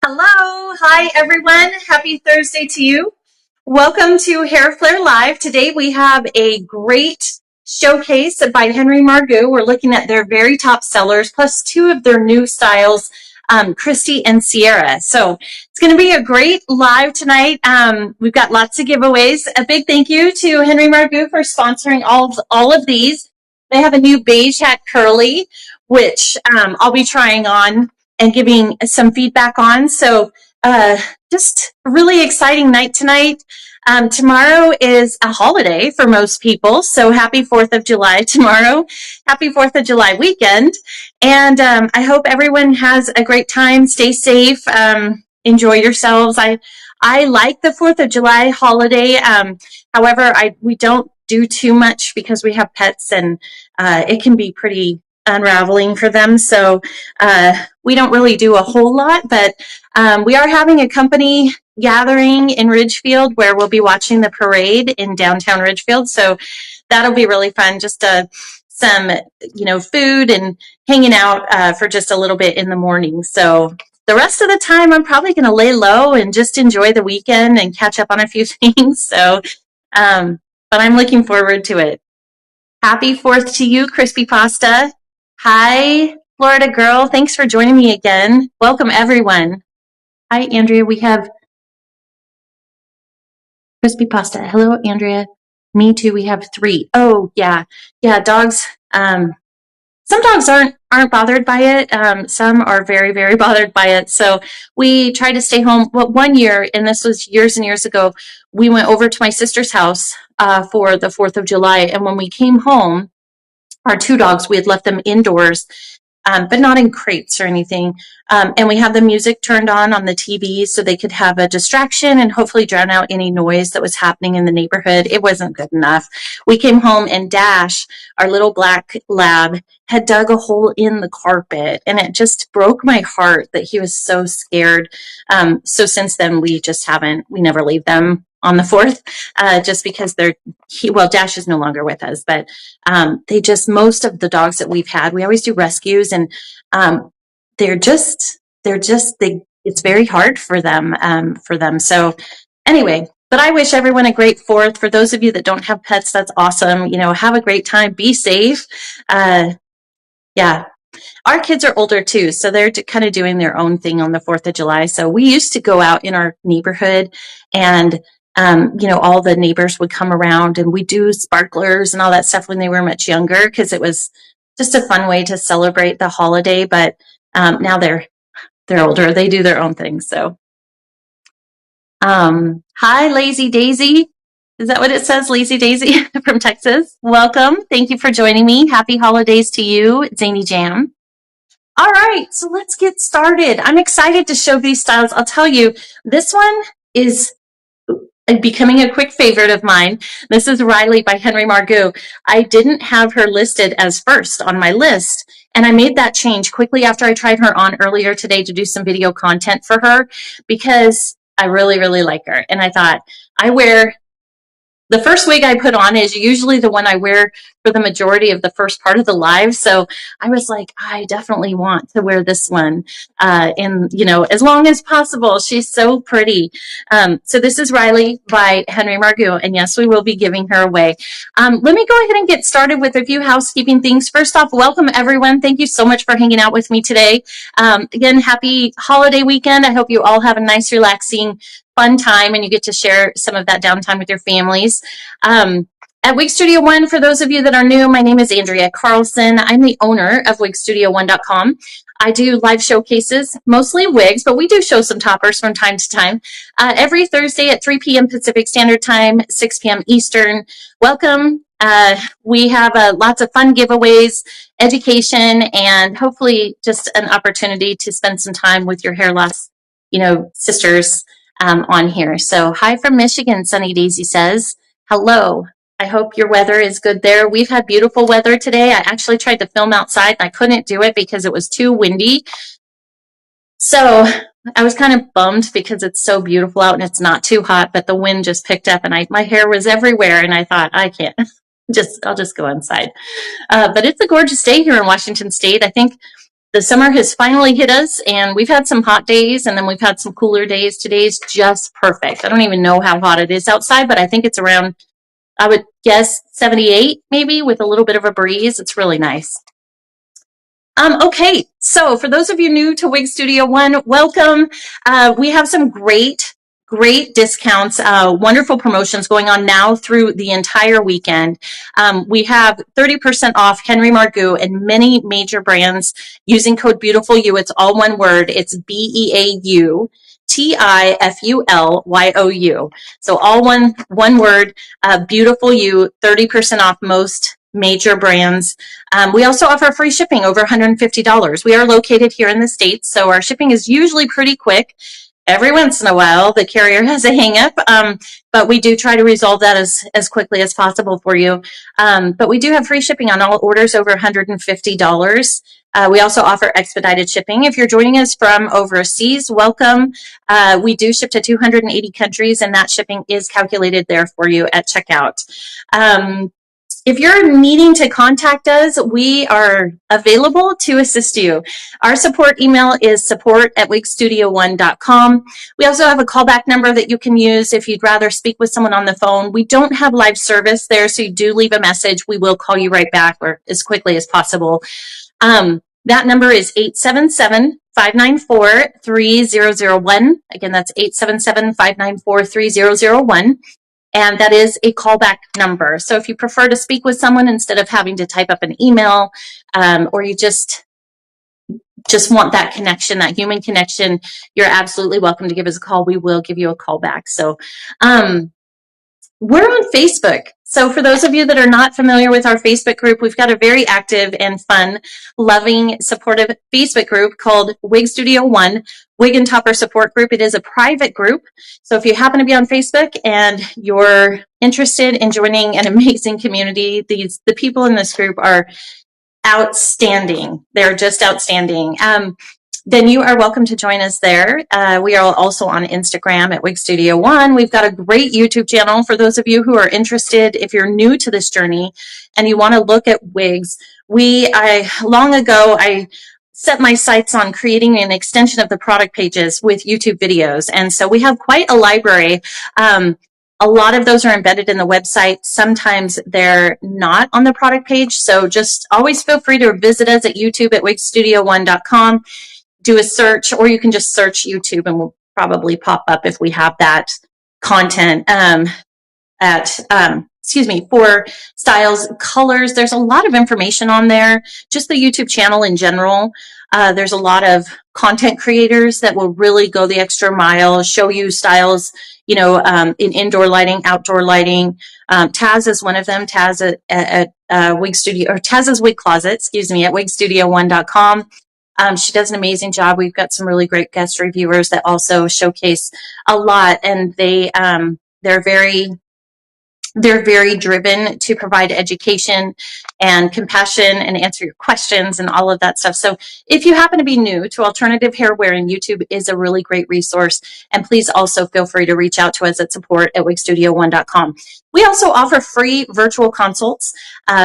Hello. Hi, everyone. Happy Thursday to you. Welcome to Hair Flair Live. Today we have a great showcase by Henry Margu. We're looking at their very top sellers, plus two of their new styles, Christy and Sierra. So it's going to be a great live tonight. We've got lots of giveaways. A big thank you to Henry Margu for sponsoring all of these. They have a new beige hat curly, which I'll be trying on and giving some feedback on. So just a really exciting night tonight. Tomorrow is a holiday for most people, so happy 4th of July tomorrow. Happy 4th of July weekend. And I hope everyone has a great time. Stay safe. Enjoy yourselves. I like the 4th of July holiday. However, we don't do too much because we have pets, and it can be pretty unraveling for them. So we don't really do a whole lot, but we are having a company gathering in Ridgefield where we'll be watching the parade in downtown Ridgefield. So that'll be really fun. Just some, food and hanging out for just a little bit in the morning. So the rest of the time, I'm probably going to lay low and just enjoy the weekend and catch up on a few things. So, but I'm looking forward to it. Happy 4th to you, Crispy Pasta. Hi, Florida girl. Thanks for joining me again. Welcome, everyone. Hi, Andrea. We have Crispy Pasta. Hello, Andrea. Me too. We have 3. Oh, yeah. Yeah, dogs. Some dogs aren't bothered by it. Some are very, very bothered by it. So we try to stay home. Well, one year, and this was years and years ago, we went over to my sister's house for the 4th of July. And when we came home, our 2 dogs, we had left them indoors, but not in crates or anything. And we had the music turned on the TV so they could have a distraction and hopefully drown out any noise that was happening in the neighborhood. It wasn't good enough. We came home and Dash, our little black lab, had dug a hole in the carpet, and it just broke my heart that he was so scared. So since then, we never leave them on the 4th, just because Dash is no longer with us, but most of the dogs that we've had, we always do rescues, and it's very hard for them. So anyway, but I wish everyone a great 4th. For those of you that don't have pets, that's awesome. Have a great time. Be safe. Yeah. Our kids are older too, so they're kind of doing their own thing on the 4th of July. So we used to go out in our neighborhood, and all the neighbors would come around, and we do sparklers and all that stuff when they were much younger, because it was just a fun way to celebrate the holiday. But now they're older; they do their own thing. So, hi, Lazy Daisy. Is that what it says, Lazy Daisy from Texas? Welcome. Thank you for joining me. Happy holidays to you, Zany Jam. All right, so let's get started. I'm excited to show these styles. I'll tell you, this one is becoming a quick favorite of mine. This is Riley by Henry Margu. I didn't have her listed as first on my list, and I made that change quickly after I tried her on earlier today to do some video content for her, because I really, really like her. And I thought, the first wig I put on is usually the one I wear for the majority of the first part of the live. So I was like, I definitely want to wear this one as long as possible. She's so pretty. So this is Riley by Henry Margu. And yes, we will be giving her away. Let me go ahead and get started with a few housekeeping things. First off, welcome everyone. Thank you so much for hanging out with me today. Again, happy holiday weekend. I hope you all have a nice, relaxing, fun time, and you get to share some of that downtime with your families. At Wig Studio One, for those of you that are new, my name is Andrea Carlson. I'm the owner of wigstudio1.com. I do live showcases, mostly wigs, but we do show some toppers from time to time. Every Thursday at 3 p.m. Pacific Standard Time, 6 p.m. Eastern. Welcome. We have lots of fun giveaways, education, and hopefully just an opportunity to spend some time with your hair loss, sisters on here. So hi from Michigan, Sunny Daisy says. Hello. I hope your weather is good there. We've had beautiful weather today. I actually tried to film outside, and I couldn't do it because it was too windy. So I was kind of bummed because it's so beautiful out and it's not too hot, but the wind just picked up and my hair was everywhere, and I thought, I can't. I'll just go inside. But it's a gorgeous day here in Washington State. I think The summer has finally hit us, and we've had some hot days, and then we've had some cooler days. Today's just perfect. I don't even know how hot it is outside, but I think it's around, I would guess 78 maybe, with a little bit of a breeze. It's really nice. Okay, so for those of you new to Wig Studio One, welcome. We have some great discounts, wonderful promotions going on now through the entire weekend. We have 30% off Henry Margu and many major brands using code BEAUTIFULYOU. It's all one word. It's BEAU. TIFULYOU. So all one word, Beautiful You, 30% off most major brands. We also offer free shipping over $150. We are located here in the States, so our shipping is usually pretty quick. Every once in a while, the carrier has a hang-up, but we do try to resolve that as quickly as possible for you. But we do have free shipping on all orders over $150. We also offer expedited shipping. If you're joining us from overseas, welcome. We do ship to 280 countries, and that shipping is calculated there for you at checkout. If you're needing to contact us, we are available to assist you. Our support email is support@wigstudio1.com. We also have a callback number that you can use if you'd rather speak with someone on the phone. We don't have live service there, so you do leave a message. We will call you right back or as quickly as possible. That number is 877-594-3001. Again, that's 877-594-3001. And that is a callback number. So if you prefer to speak with someone instead of having to type up an email, or you just want that connection, that human connection, you're absolutely welcome to give us a call. We will give you a call back. So we're on Facebook. So for those of you that are not familiar with our Facebook group, we've got a very active and fun, loving, supportive Facebook group called Wig Studio One, Wig and Topper Support Group. It is a private group. So if you happen to be on Facebook and you're interested in joining an amazing community, the people in this group are outstanding. They're just outstanding. Then you are welcome to join us there. We are also on Instagram at Wig Studio One. We've got a great YouTube channel for those of you who are interested. If you're new to this journey and you want to look at wigs, long ago, I set my sights on creating an extension of the product pages with YouTube videos. And so we have quite a library. A lot of those are embedded in the website. Sometimes they're not on the product page. So just always feel free to visit us at YouTube at wigstudio1.com. Do a search, or you can just search YouTube and we'll probably pop up if we have that content for styles, colors. There's a lot of information on there. Just the YouTube channel in general. There's a lot of content creators that will really go the extra mile, show you styles, in indoor lighting, outdoor lighting. Taz is one of them. Taz at Wig Studio, or Taz's Wig Closet, at wigstudio1.com. She does an amazing job. We've got some really great guest reviewers that also showcase a lot, and they're very driven to provide education and compassion and answer your questions and all of that stuff. So if you happen to be new to alternative hair wearing, YouTube is a really great resource. And please also feel free to reach out to us at support@wigstudio1.com. We also offer free virtual consults.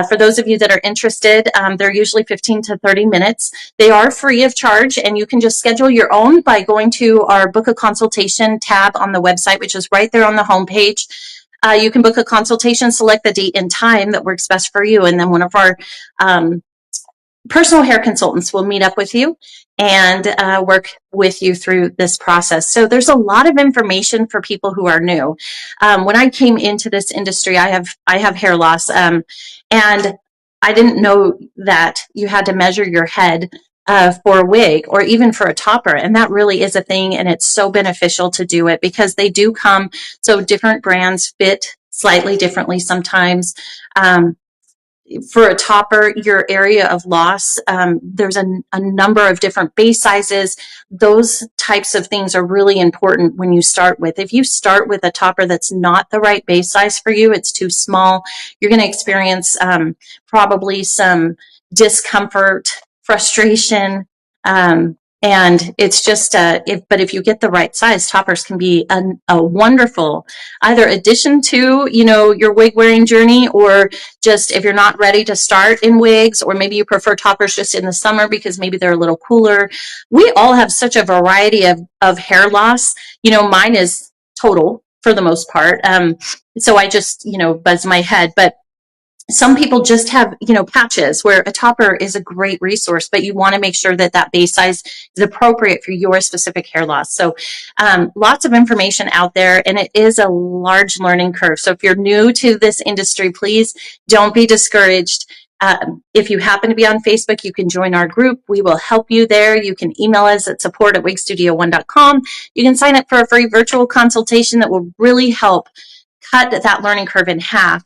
For those of you that are interested, they're usually 15 to 30 minutes. They are free of charge, and you can just schedule your own by going to our Book a Consultation tab on the website, which is right there on the homepage. You can book a consultation, select the date and time that works best for you, and then one of our personal hair consultants will meet up with you and work with you through this process. So there's a lot of information for people who are new. When I came into this industry, I have hair loss, and I didn't know that you had to measure your head for a wig or even for a topper. And that really is a thing. And it's so beneficial to do it because they do come. So different brands fit slightly differently sometimes. For a topper, your area of loss, there's a number of different base sizes. Those types of things are really important when you start with. If you start with a topper that's not the right base size for you, it's too small, you're going to experience probably some discomfort, frustration, And it's just, but if you get the right size, toppers can be a wonderful either addition to, your wig wearing journey, or just if you're not ready to start in wigs, or maybe you prefer toppers just in the summer because maybe they're a little cooler. We all have such a variety of hair loss. Mine is total for the most part. So I just, buzz my head, but some people just have, patches, where a topper is a great resource, but you want to make sure that that base size is appropriate for your specific hair loss. So lots of information out there, and it is a large learning curve. So if you're new to this industry, please don't be discouraged. If you happen to be on Facebook, you can join our group. We will help you there. You can email us at support@wigstudio1.com. You can sign up for a free virtual consultation that will really help cut that learning curve in half.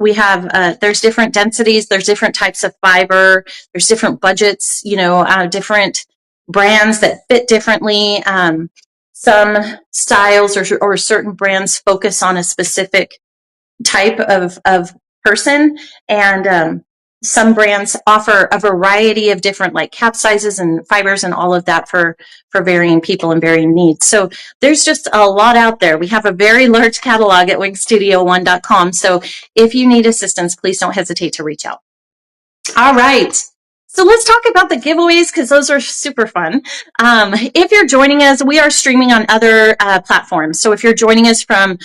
We have, there's different densities, there's different types of fiber, there's different budgets, different brands that fit differently. Some styles or certain brands focus on a specific type of person, and some brands offer a variety of different like cap sizes and fibers and all of that for varying people and varying needs. So there's just a lot out there. We have a very large catalog at wigstudio1.com. So if you need assistance, please don't hesitate to reach out. All right. So let's talk about the giveaways, because those are super fun. If you're joining us, we are streaming on other platforms. So if you're joining us from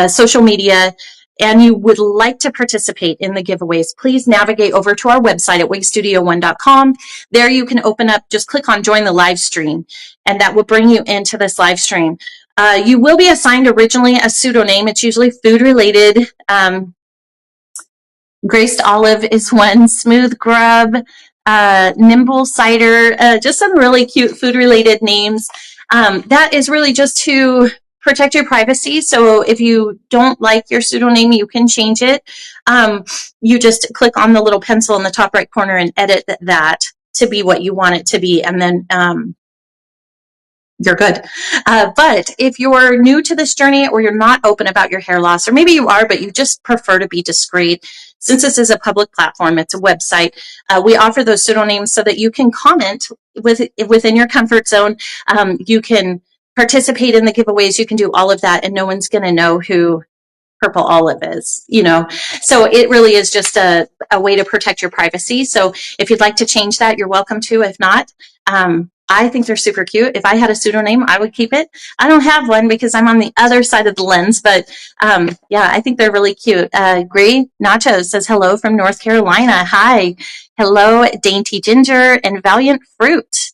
social media, and you would like to participate in the giveaways, please navigate over to our website at wigstudio1.com. There you can open up, just click on join the live stream, and that will bring you into this live stream. You will be assigned originally a pseudonym. It's usually food related. Graced Olive is one, Smooth Grub, Nimble Cider, just some really cute food related names. That is really just to protect your privacy. So if you don't like your pseudonym, you can change it. You just click on the little pencil in the top right corner and edit that to be what you want it to be. And then you're good. But if you're new to this journey, or you're not open about your hair loss, or maybe you are, but you just prefer to be discreet, since this is a public platform, it's a website, we offer those pseudonyms so that you can comment within your comfort zone. You can participate in the giveaways. You can do all of that, and no one's going to know who Purple Olive is, So it really is just a way to protect your privacy. So if you'd like to change that, you're welcome to. If not, I think they're super cute. If I had a pseudonym, I would keep it. I don't have one because I'm on the other side of the lens, but yeah, I think they're really cute. Gray Nacho says hello from North Carolina. Hi. Hello, Dainty Ginger and Valiant Fruit.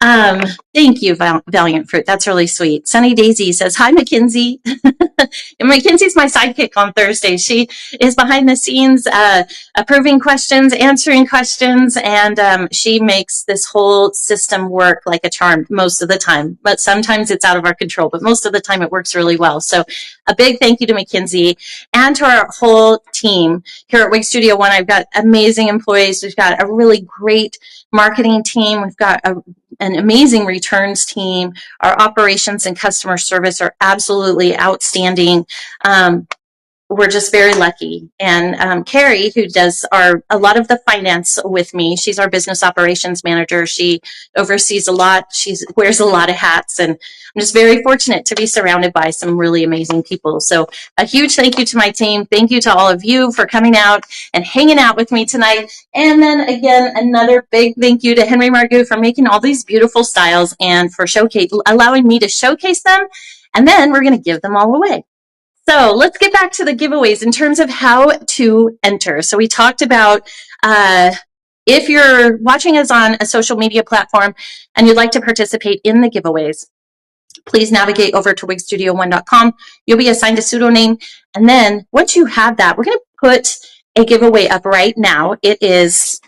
Thank you, Valiant Fruit. That's really sweet. Sunny Daisy says, hi, Mackenzie. And Mackenzie's my sidekick on Thursday. She is behind the scenes, approving questions, answering questions, and she makes this whole system work like a charm most of the time. But sometimes it's out of our control, but most of the time it works really well. So a big thank you to Mackenzie and to our whole team here at Wig Studio One. I've got amazing employees. We've got a really great marketing team. We've got an amazing returns team. Our operations and customer service are absolutely outstanding. We're just very lucky. And Carrie, who does a lot of the finance with me, she's our business operations manager. She oversees a lot. She wears a lot of hats, and I'm just very fortunate to be surrounded by some really amazing people. So a huge thank you to my team. Thank you to all of you for coming out and hanging out with me tonight. And then again, another big thank you to Henry Margu for making all these beautiful styles and for allowing me to showcase them. And then we're going to give them all away. So let's get back to the giveaways in terms of how to enter. So we talked about if you're watching us on a social media platform and you'd like to participate in the giveaways, please navigate over to wigstudio1.com. You'll be assigned a pseudonym. And then once you have that, we're going to put a giveaway up right now. It is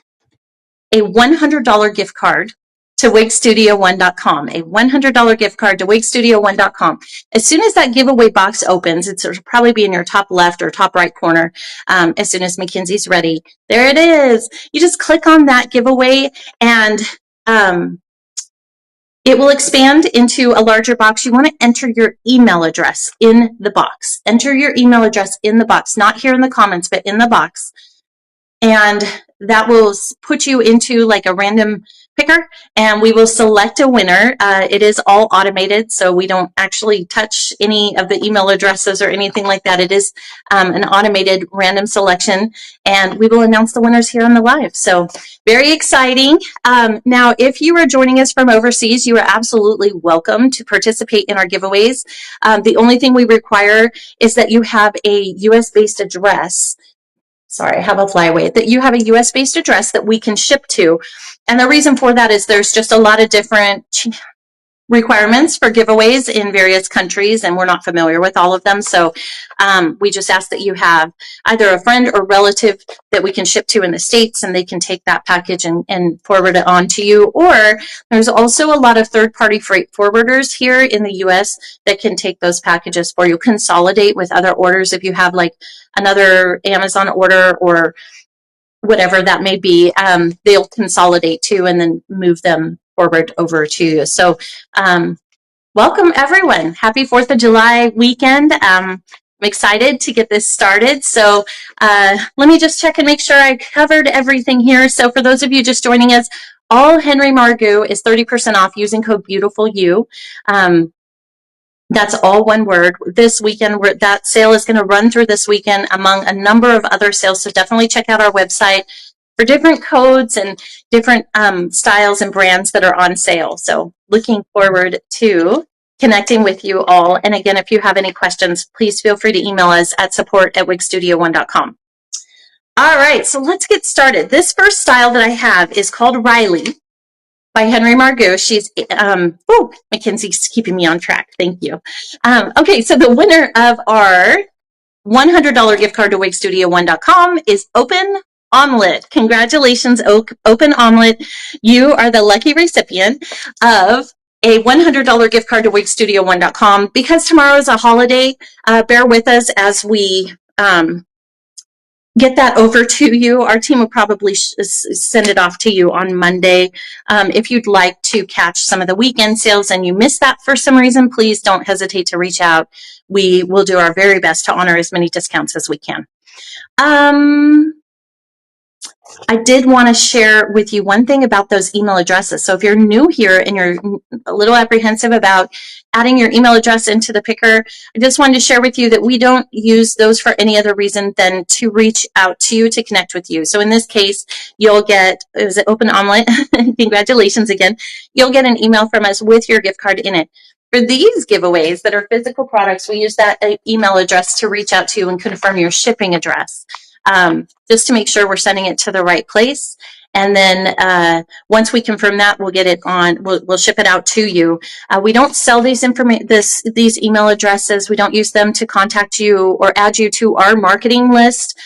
a $100 gift card to wigstudio1.com, a $100 gift card to wigstudio1.com. As soon as that giveaway box opens, it'll probably be in your top left or top right corner. As soon as Mackenzie's ready, there it is. You just click on that giveaway, and it will expand into a larger box. You want to enter your email address in the box. Enter your email address in the box, not here in the comments, but in the box. And that will put you into like a random picker, and we will select a winner. It is all automated, so we don't actually touch any of the email addresses or anything like that. It is an automated random selection, and we will announce the winners here on the live. So very exciting. Now, if you are joining us from overseas, you are absolutely welcome to participate in our giveaways. The only thing we require is that you have a US-based address. Sorry, I have a flyaway, that you have a US-based address that we can ship to. And the reason for that is there's just a lot of different requirements for giveaways in various countries, and we're not familiar with all of them. So we just ask that you have either a friend or relative that we can ship to in the States, and they can take that package and forward it on to you. Or there's also a lot of third-party freight forwarders here in the US that can take those packages for you, consolidate with other orders. If you have like another Amazon order or whatever that may be, they'll consolidate too and then move them forward over to you. So welcome everyone. Happy 4th of July weekend. I'm excited to get this started. So let me just check and make sure I covered everything here. So for those of you just joining us, all Henry Margu is 30% off using code BEAUTIFULYOU. That's all one word. This weekend, that sale is going to run through this weekend among a number of other sales. So definitely check out our website for different codes and different styles and brands that are on sale. So looking forward to connecting with you all. And again, if you have any questions, please feel free to email us at support@wigstudio1.com. All right, so let's get started. This first style that I have is called Riley by Henry Margu. She's, Mackenzie's keeping me on track. Thank you. Okay, so the winner of our $100 gift card to wigstudio1.com is Open Omelet. Congratulations, Open Omelet. You are the lucky recipient of a $100 gift card to wigstudio1.com. Because tomorrow is a holiday, bear with us as we get that over to you. Our team will probably send it off to you on Monday. If you'd like to catch some of the weekend sales and you missed that for some reason, please don't hesitate to reach out. We will do our very best to honor as many discounts as we can. I did want to share with you one thing about those email addresses. So if you're new here and you're a little apprehensive about adding your email address into the picker, I just wanted to share with you that we don't use those for any other reason than to reach out to you, to connect with you. So in this case, you'll get, is it Open Omelet? Congratulations again. You'll get an email from us with your gift card in it. For these giveaways that are physical products, we use that email address to reach out to you and confirm your shipping address. Just to make sure we're sending it to the right place. And then once we confirm that, we'll get it on, we'll ship it out to you. We don't sell these email addresses. We don't use them to contact you or add you to our marketing list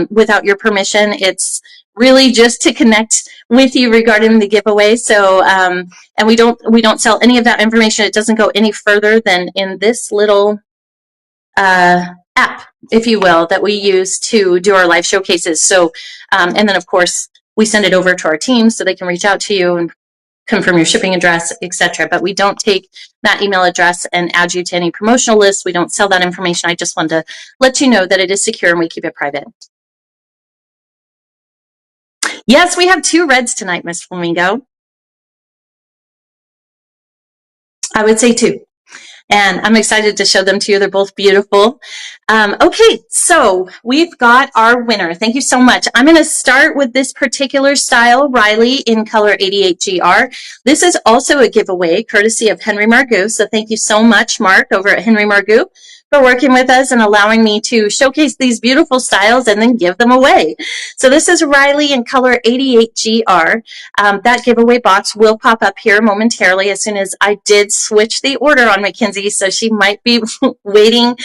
without your permission. It's really just to connect with you regarding the giveaway. So, and we don't sell any of that information. It doesn't go any further than in this little app, if you will, that we use to do our live showcases. So, and then of course, we send it over to our team so they can reach out to you and confirm your shipping address, etc. But we don't take that email address and add you to any promotional lists. We don't sell that information. I just wanted to let you know that it is secure and we keep it private. Yes, we have 2 reds tonight, Miss Flamingo. I would say 2. And I'm excited to show them to you. They're both beautiful. Okay, so we've got our winner. Thank you so much. I'm going to start with this particular style, Riley, in color 88GR. This is also a giveaway courtesy of Henry Margu. So thank you so much, Mark, over at Henry Margu, for working with us and allowing me to showcase these beautiful styles and then give them away. So this is Riley in color 88GR. That giveaway box will pop up here momentarily as soon as I did switch the order on Mackenzie, so she might be waiting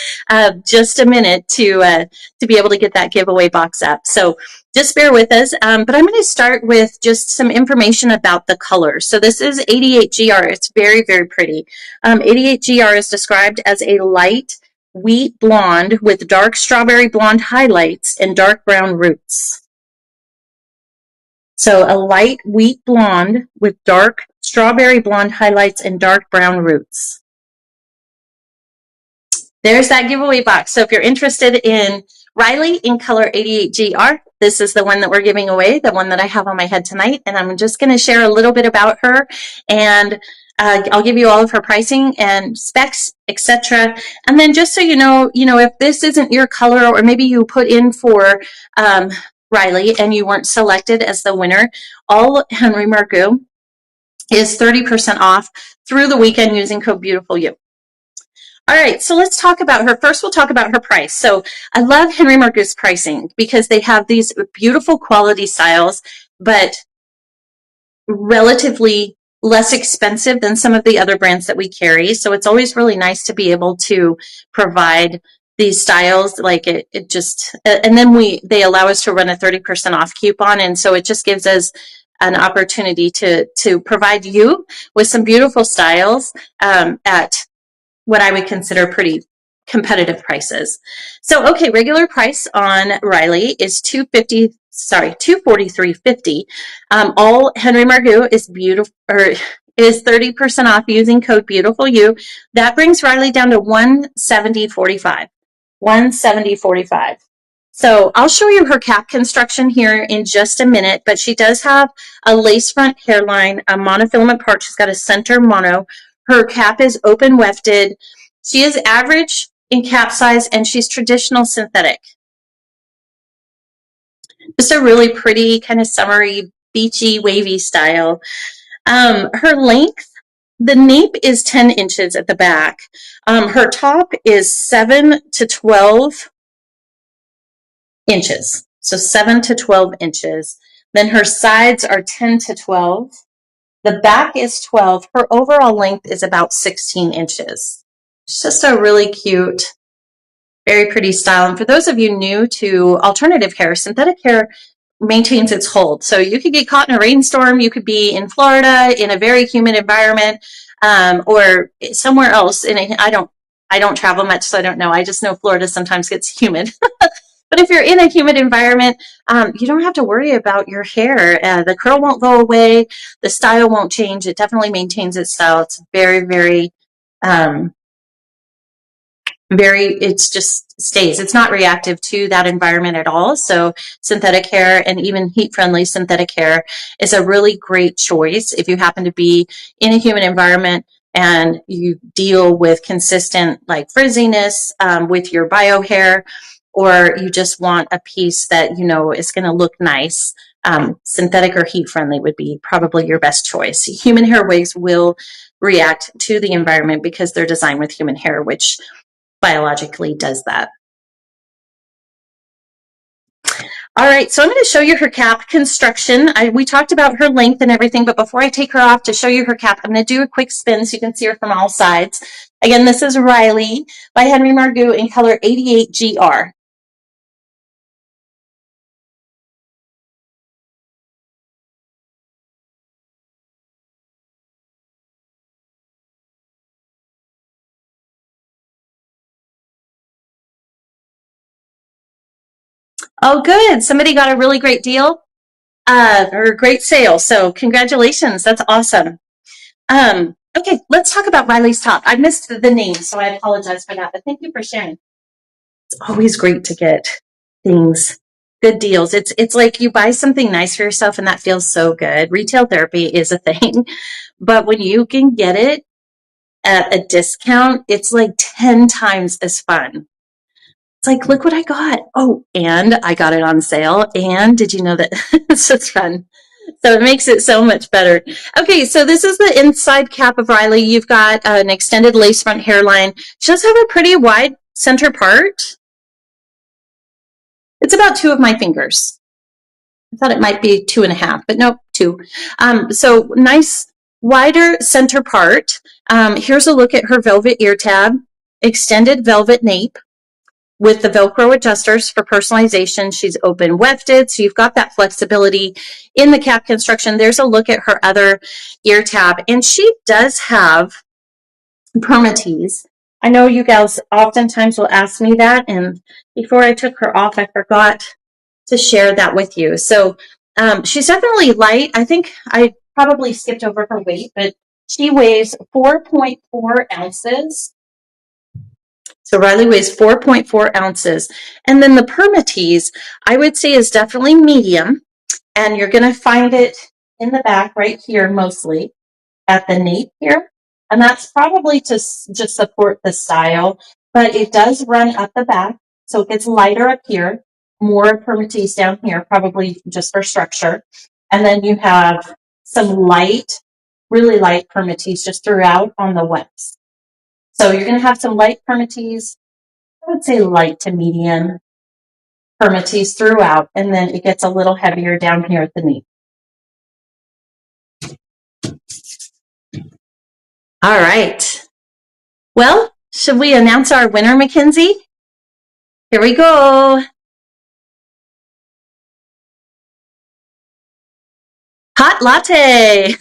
just a minute to be able to get that giveaway box up. So just bear with us. But I'm going to start with just some information about the color. So this is 88GR. It's very, very pretty. 88GR is described as a light wheat blonde with dark strawberry blonde highlights and dark brown roots. So a light wheat blonde with dark strawberry blonde highlights and dark brown roots. There's that giveaway box. So if you're interested in Riley in color 88GR. This is the one that we're giving away, the one that I have on my head tonight. And I'm just going to share a little bit about her, and I'll give you all of her pricing and specs, etc. And then just so you know, if this isn't your color, or maybe you put in for Riley and you weren't selected as the winner, all Henry Margu is 30% off through the weekend using code BEAUTIFULYOU. All right, so let's talk about her. First, we'll talk about her price. So I love Henry Margu's pricing because they have these beautiful quality styles, but relatively less expensive than some of the other brands that we carry. So it's always really nice to be able to provide these styles, like it just, and then they allow us to run a 30% off coupon. And so it just gives us an opportunity to provide you with some beautiful styles at what I would consider pretty competitive prices. So, okay, regular price on Riley is $243.50. All Henry Margu is beautiful, or is 30% off using code BEAUTIFULYOU. That brings Riley down to $170.45. $170.45. So I'll show you her cap construction here in just a minute, but she does have a lace front hairline, a monofilament part. She's got a center mono. Her cap is open wefted. She is average in cap size, and she's traditional synthetic. Just a really pretty, kind of summery, beachy, wavy style. Her length, the nape is 10 inches at the back. Her top is 7 to 12 inches. So 7 to 12 inches. Then her sides are 10 to 12. The back is 12. Her overall length is about 16 inches. It's just a really cute, very pretty style. And for those of you new to alternative hair, synthetic hair maintains its hold. So you could get caught in a rainstorm. You could be in Florida in a very humid environment, or somewhere else. I don't travel much, so I don't know. I just know Florida sometimes gets humid. But if you're in a humid environment, you don't have to worry about your hair. The curl won't go away. The style won't change. It definitely maintains its style. It's very, very, it just stays. It's not reactive to that environment at all. So synthetic hair, and even heat-friendly synthetic hair, is a really great choice if you happen to be in a humid environment and you deal with consistent like frizziness with your bio hair, or you just want a piece that you know is going to look nice. Synthetic or heat-friendly would be probably your best choice. Human hair wigs will react to the environment because they're designed with human hair, which biologically does that. All right, so I'm going to show you her cap construction. We talked about her length and everything, but before I take her off to show you her cap, I'm going to do a quick spin so you can see her from all sides. Again, this is Riley by Henry Margu in color 88GR. Oh, good. Somebody got a really great deal or a great sale. So congratulations. That's awesome. Okay, let's talk about Riley's top. I missed the name, so I apologize for that, but thank you for sharing. It's always great to get things, good deals. It's like you buy something nice for yourself and that feels so good. Retail therapy is a thing, but when you can get it at a discount, it's like 10 times as fun. It's like, look what I got. Oh, and I got it on sale. And did you know that? It's just fun. So it makes it so much better. Okay, so this is the inside cap of Riley. You've got an extended lace front hairline. She does have a pretty wide center part. It's about 2 of my fingers. I thought it might be 2.5, but nope, 2. So nice, wider center part. Here's a look at her velvet ear tab, extended velvet nape with the Velcro adjusters for personalization. She's open wefted, so you've got that flexibility in the cap construction. There's a look at her other ear tab, and she does have permatease. I know you guys oftentimes will ask me that, and before I took her off, I forgot to share that with you. So she's definitely light. I think I probably skipped over her weight, but she weighs 4.4 ounces. So Riley weighs 4.4 ounces. And then the permatease, I would say, is definitely medium. And you're going to find it in the back right here mostly at the nape here. And that's probably to just support the style, but it does run up the back. So it gets lighter up here, more permatease down here, probably just for structure. And then you have some light, really light permatease just throughout on the wefts. So you're going to have some light permatease, I would say light to medium permatease throughout, and then it gets a little heavier down here at the knee. All right. Well, should we announce our winner, Mackenzie? Here we go. Hot Latte.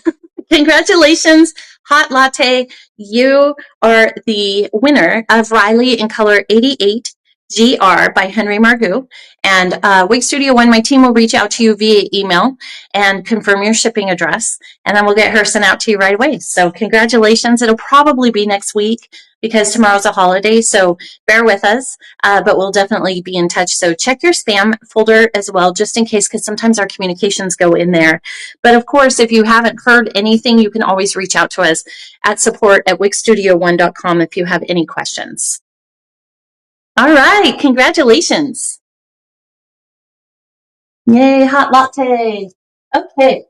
Congratulations, Hot Latte. You are the winner of Riley in color 88 GR by Henry Margu. And Wig Studio One, my team will reach out to you via email and confirm your shipping address. And then we'll get her sent out to you right away. So congratulations. It'll probably be next week because tomorrow's a holiday. So bear with us, but we'll definitely be in touch. So check your spam folder as well, just in case, because sometimes our communications go in there. But of course, if you haven't heard anything, you can always reach out to us at support@wigstudio1.com if you have any questions. All right, congratulations. Yay, Hot Latte. Okay.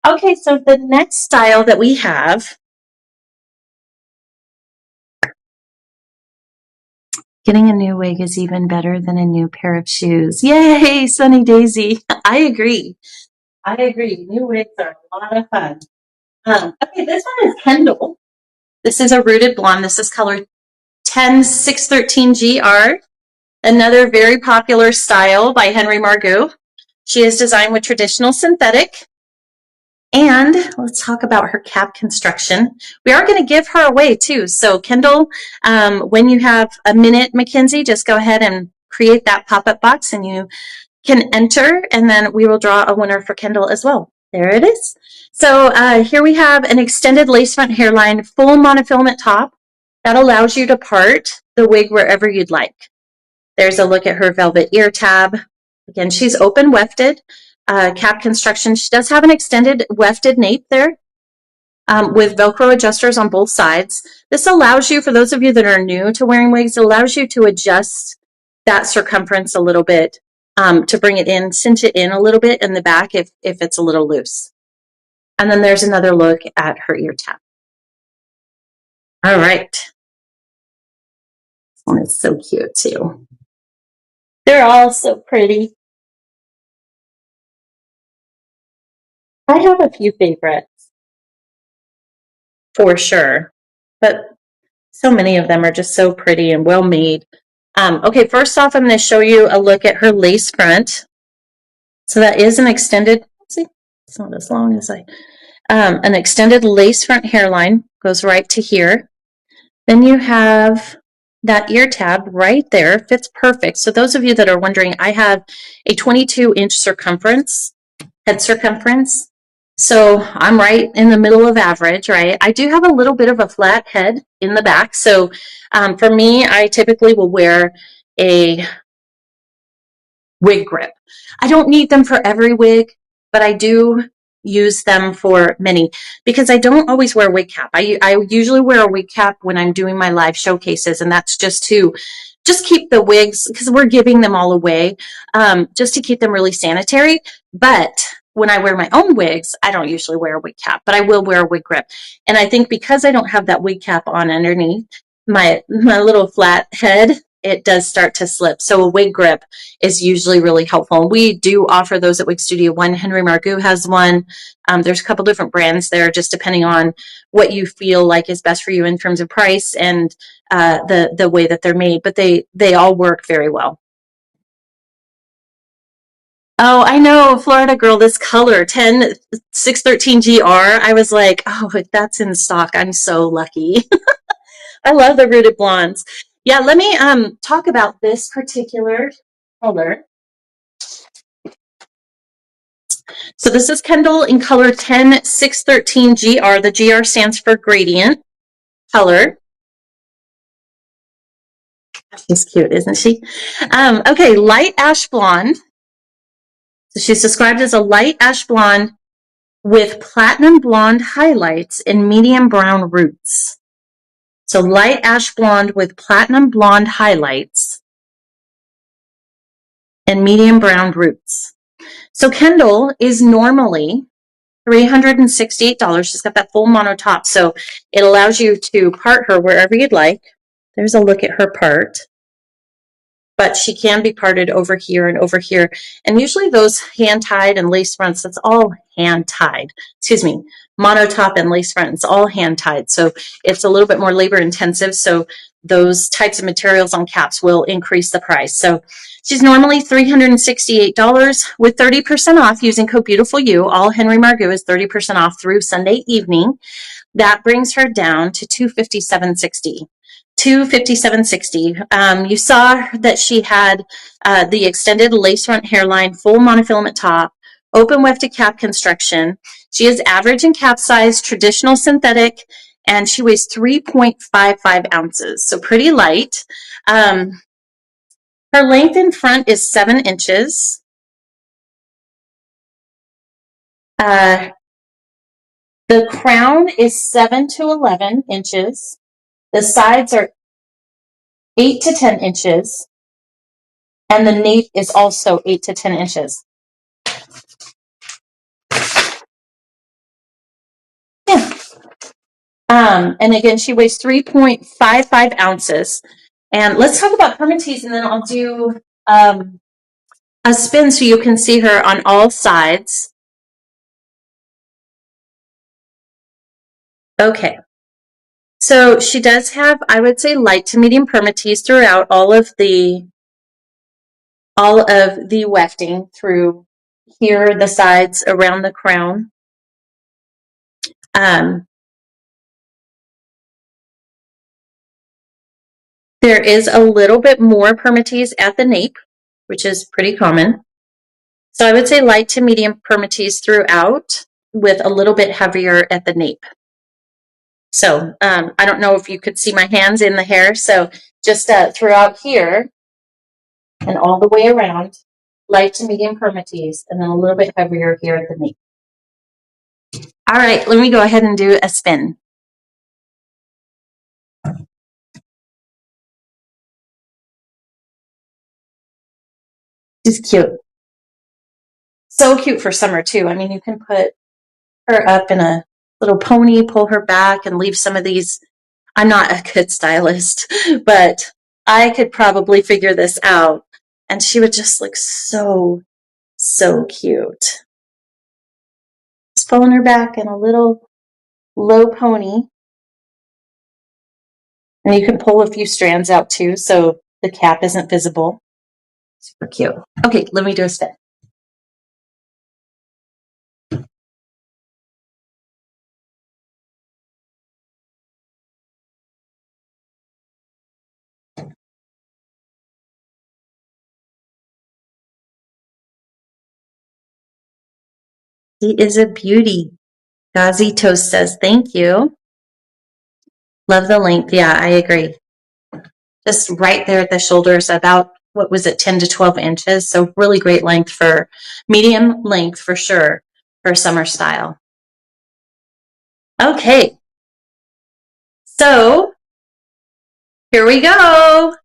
Okay, so the next style that we have, getting a new wig is even better than a new pair of shoes. Yay, Sunny Daisy. I agree. I agree. New wigs are a lot of fun. Okay, this one is Kendall. This is a rooted blonde. This is color 10613GR. Another very popular style by Henry Margu. She is designed with traditional synthetic. And let's talk about her cap construction. We are going to give her away too. So Kendall, when you have a minute, Mackenzie, just go ahead and create that pop-up box and you can enter, and then we will draw a winner for Kendall as well. There it is. So here we have an extended lace front hairline, full monofilament top. That allows you to part the wig wherever you'd like. There's a look at her velvet ear tab. Again, she's open wefted. Cap construction. She does have an extended wefted nape there with Velcro adjusters on both sides. This allows you, for those of you that are new to wearing wigs, it allows you to adjust that circumference a little bit to bring it in, cinch it in a little bit in the back if it's a little loose. And then there's another look at her ear tab. All right. This one is so cute too. They're all so pretty. I have a few favorites for sure, but so many of them are just so pretty and well made. Okay, first off, I'm going to show you a look at her lace front. So that is an extended, see, it's not as long as an extended lace front hairline goes right to here. Then you have that ear tab right there, fits perfect. So those of you that are wondering, I have a 22-inch circumference, head circumference. So I'm right in the middle of average, right? I do have a little bit of a flat head in the back. So for me, I typically will wear a wig grip. I don't need them for every wig, but I do use them for many because I don't always wear a wig cap. I usually wear a wig cap when I'm doing my live showcases, and that's just to keep the wigs, because we're giving them all away, just to keep them really sanitary. But when I wear my own wigs, I don't usually wear a wig cap, but I will wear a wig grip. And I think because I don't have that wig cap on underneath my little flat head, it does start to slip. So a wig grip is usually really helpful. We do offer those at Wig Studio One. Henry Margu has one. There's a couple different brands there, just depending on what you feel like is best for you in terms of price and the way that they're made. But they all work very well. Oh, I know, Florida girl, this color, 10613GR. I was like, oh, if that's in stock, I'm so lucky. I love the rooted blondes. Yeah, let me talk about this particular color. So this is Kendall in color 10613 GR. The GR stands for gradient color. She's cute, isn't she? Okay, light ash blonde. So she's described as a light ash blonde with platinum blonde highlights and medium brown roots. So light ash blonde with platinum blonde highlights and medium brown roots. So Kendall is normally $368. She's got that full mono top, so it allows you to part her wherever you'd like. There's a look at her part. But she can be parted over here and over here. And usually those hand-tied and lace fronts, that's all hand-tied. Excuse me, mono top and lace front, it's all hand-tied. So it's a little bit more labor intensive. So those types of materials on caps will increase the price. So she's normally $368 with 30% off using code BEAUTIFULYOU. All Henry Margu is 30% off through Sunday evening. That brings her down to $257.60. $257.60. You saw that she had the extended lace front hairline, full monofilament top, open wefted cap construction. She is average in cap size, traditional synthetic, and she weighs 3.55 ounces, so pretty light. Her length in front is 7 inches. The crown is 7 to 11 inches. The sides are 8 to 10 inches. And the nape is also 8 to 10 inches. Yeah. And again, she weighs 3.55 ounces. And let's talk about permatease, and then I'll do a spin so you can see her on all sides. Okay. So she does have, I would say, light to medium permatease throughout all of the wefting through here, the sides, around the crown. There is a little bit more permatease at the nape, which is pretty common. So I would say light to medium permatease throughout with a little bit heavier at the nape. So I don't know if you could see my hands in the hair. So just throughout here and all the way around, light to medium permatease, and then a little bit heavier here at the nape. All right, let me go ahead and do a spin. She's cute. So cute for summer too. I mean, you can put her up in a little pony, pull her back, and leave some of these. I'm not a good stylist, but I could probably figure this out, and she would just look so, so cute. Just pulling her back in a little low pony. And you can pull a few strands out too, so the cap isn't visible. Super cute. Okay, let me do a spin. He is a beauty. Gazi Toast says, thank you. Love the length. Yeah, I agree. Just right there at the shoulders, about, what was it, 10 to 12 inches. So really great length for, medium length for sure, for summer style. Okay. So here we go.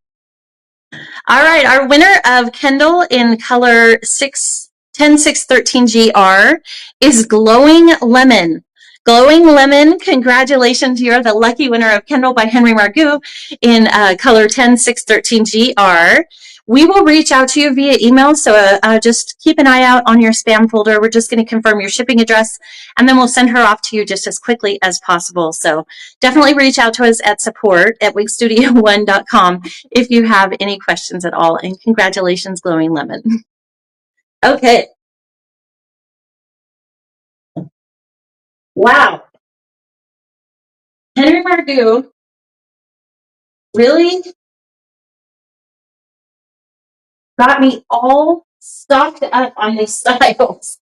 All right, our winner of Kendall in color 10613 GR is Glowing Lemon. Glowing Lemon, congratulations. You're the lucky winner of Kendall by Henry Margu in color 10613 GR. We will reach out to you via email, so just keep an eye out on your spam folder. We're just going to confirm your shipping address, and then we'll send her off to you just as quickly as possible. So definitely reach out to us at support@wigstudio1.com if you have any questions at all. And congratulations, Glowing Lemon. Okay. Wow. Henry Margu really got me all stocked up on these styles.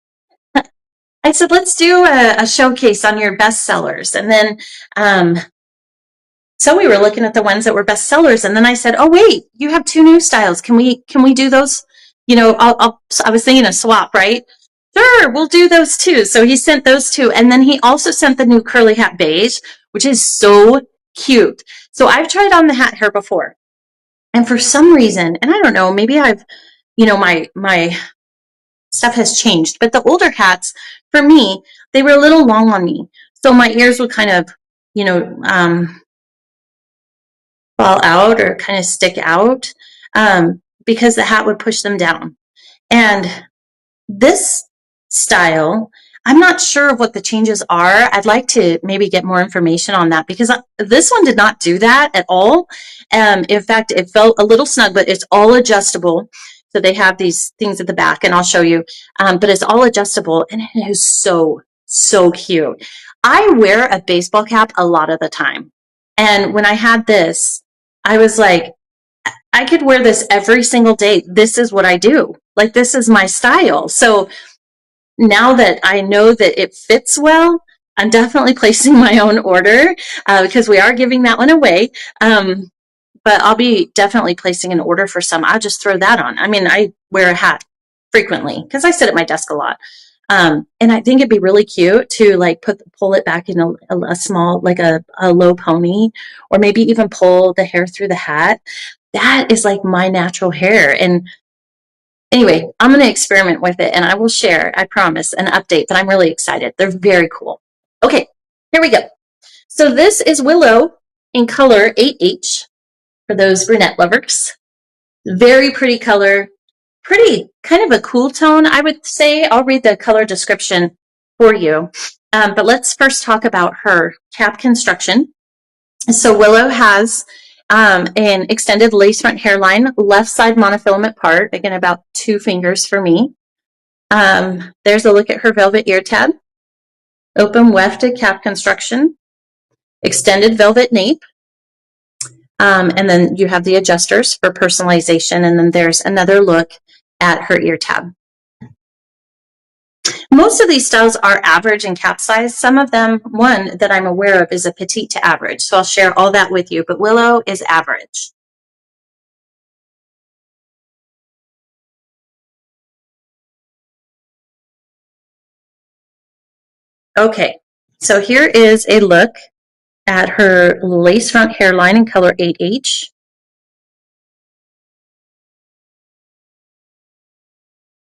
I said, let's do a showcase on your bestsellers. And then, so we were looking at the ones that were bestsellers. And then I said, oh, wait, you have 2 new styles. Can we do those? You know, I was thinking a swap, right? Sure, we'll do those too. So he sent those 2. And then he also sent the new curly hat beige, which is so cute. So I've tried on the hat hair before. And for some reason, and I don't know, maybe I've, you know, my stuff has changed, but the older hats, for me, they were a little long on me. So my ears would kind of, you know, fall out or kind of stick out because the hat would push them down. And this style, I'm not sure of what the changes are. I'd like to maybe get more information on that because this one did not do that at all. In fact, it felt a little snug, but it's all adjustable. So they have these things at the back, and I'll show you. But it's all adjustable, and it is so, so cute. I wear a baseball cap a lot of the time. And when I had this, I was like, I could wear this every single day. This is what I do. Like, this is my style. So now that I know that it fits well, I'm definitely placing my own order because we are giving that one away. But I'll be definitely placing an order for some. I'll just throw that on. I mean, I wear a hat frequently because I sit at my desk a lot. And I think it'd be really cute to like pull it back in a small, like a low pony, or maybe even pull the hair through the hat. That is like my natural hair. And anyway, I'm going to experiment with it and I will share, I promise, an update, but I'm really excited. They're very cool. Okay, here we go. So this is Willow in color 8H for those brunette lovers. Very pretty color. Pretty, kind of a cool tone, I would say. I'll read the color description for you. But let's first talk about her cap construction. So Willow has an extended lace front hairline, left side monofilament part, again, about 2 fingers for me. There's a look at her velvet ear tab, open wefted cap construction, extended velvet nape, and then you have the adjusters for personalization, and then there's another look at her ear tab. Most of these styles are average in cap size. Some of them, one that I'm aware of, is a petite to average. So I'll share all that with you, but Willow is average. Okay, so here is a look at her lace front hairline in color 8H.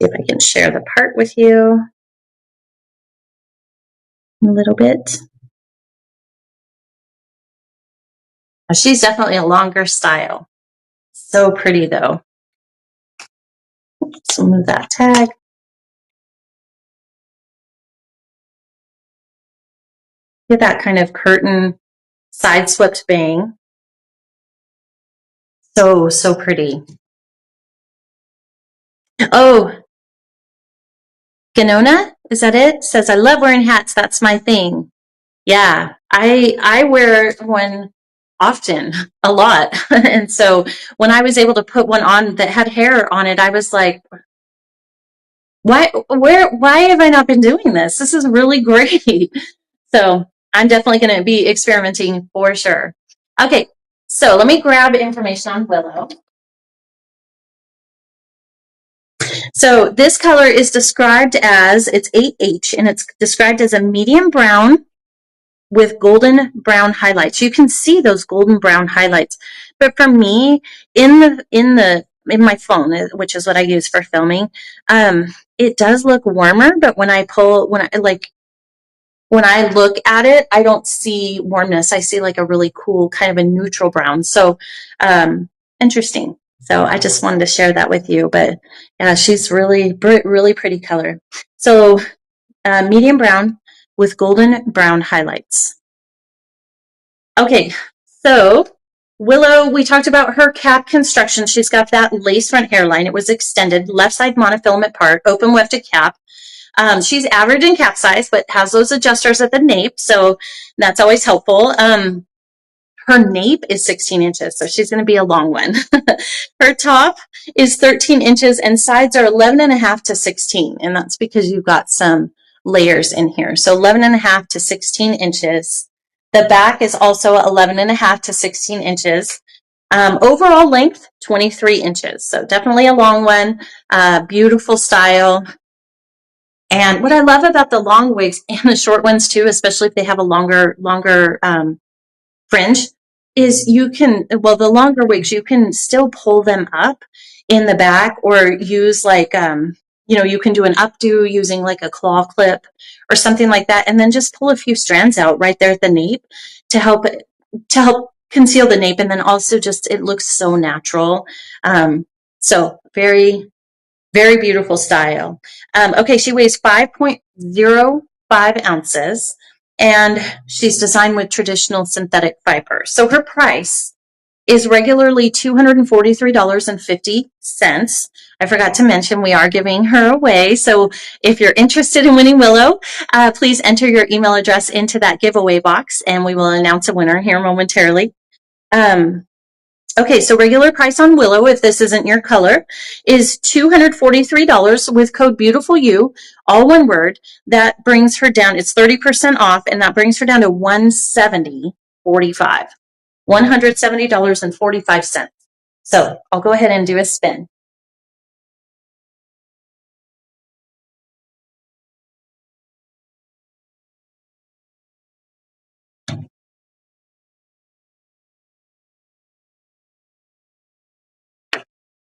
See if I can share the part with you a little bit. She's definitely a longer style. So pretty though. Let's move that tag. Get that kind of curtain side swept bang. So, so pretty. Oh, Ganona, is that it? Says, I love wearing hats. That's my thing. Yeah, I wear one often, a lot. And so when I was able to put one on that had hair on it, I was like, why have I not been doing this? This is really great. So I'm definitely going to be experimenting for sure. Okay, so let me grab information on Willow. So this color is described as, it's 8H, and it's described as a medium brown with golden brown highlights. You can see those golden brown highlights. But for me, in my phone, which is what I use for filming, it does look warmer, but when I look at it, I don't see warmness. I see like a really cool kind of a neutral brown. So interesting. So I just wanted to share that with you. But yeah, she's really, really pretty color. So medium brown with golden brown highlights. Okay, so Willow, we talked about her cap construction. She's got that lace front hairline. It was extended, left side monofilament part, open wefted cap. She's average in cap size, but has those adjusters at the nape, so that's always helpful. Her nape is 16 inches, so she's going to be a long one. Her top is 13 inches, and sides are 11 and a half to 16, and that's because you've got some layers in here. So 11.5 to 16 inches. The back is also 11.5 to 16 inches. Overall length, 23 inches. So definitely a long one. Beautiful style. And what I love about the long wigs and the short ones too, especially if they have a longer fringe, is you can, well, the longer wigs, you can still pull them up in the back or use like, you can do an updo using like a claw clip or something like that. And then just pull a few strands out right there at the nape to help conceal the nape. And then also just, it looks so natural. So very, very beautiful style. Okay, she weighs 5.05 ounces, and she's designed with traditional synthetic fiber. So her price is regularly $243.50. I forgot to mention we are giving her away. So if you're interested in winning Willow, please enter your email address into that giveaway box, and we will announce a winner here momentarily. Okay, so regular price on Willow, if this isn't your color, is $243 with code BEAUTIFULYOU, all one word. That brings her down, it's 30% off, and that brings her down to $170.45. $170.45. So I'll go ahead and do a spin.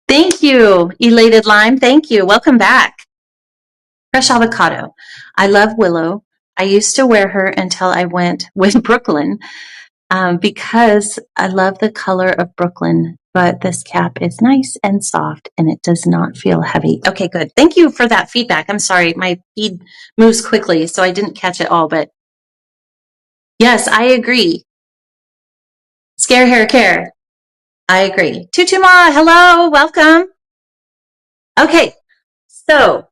Thank you, Elated Lime. Thank you. Welcome back. Fresh Avocado. I love Willow. I used to wear her until I went with Brooklyn because I love the color of Brooklyn, but this cap is nice and soft and it does not feel heavy. Okay, good. Thank you for that feedback. I'm sorry, my feed moves quickly, so I didn't catch it all, but yes, I agree. Scare, hair, care. I agree. Tutuma, hello, welcome. Okay, so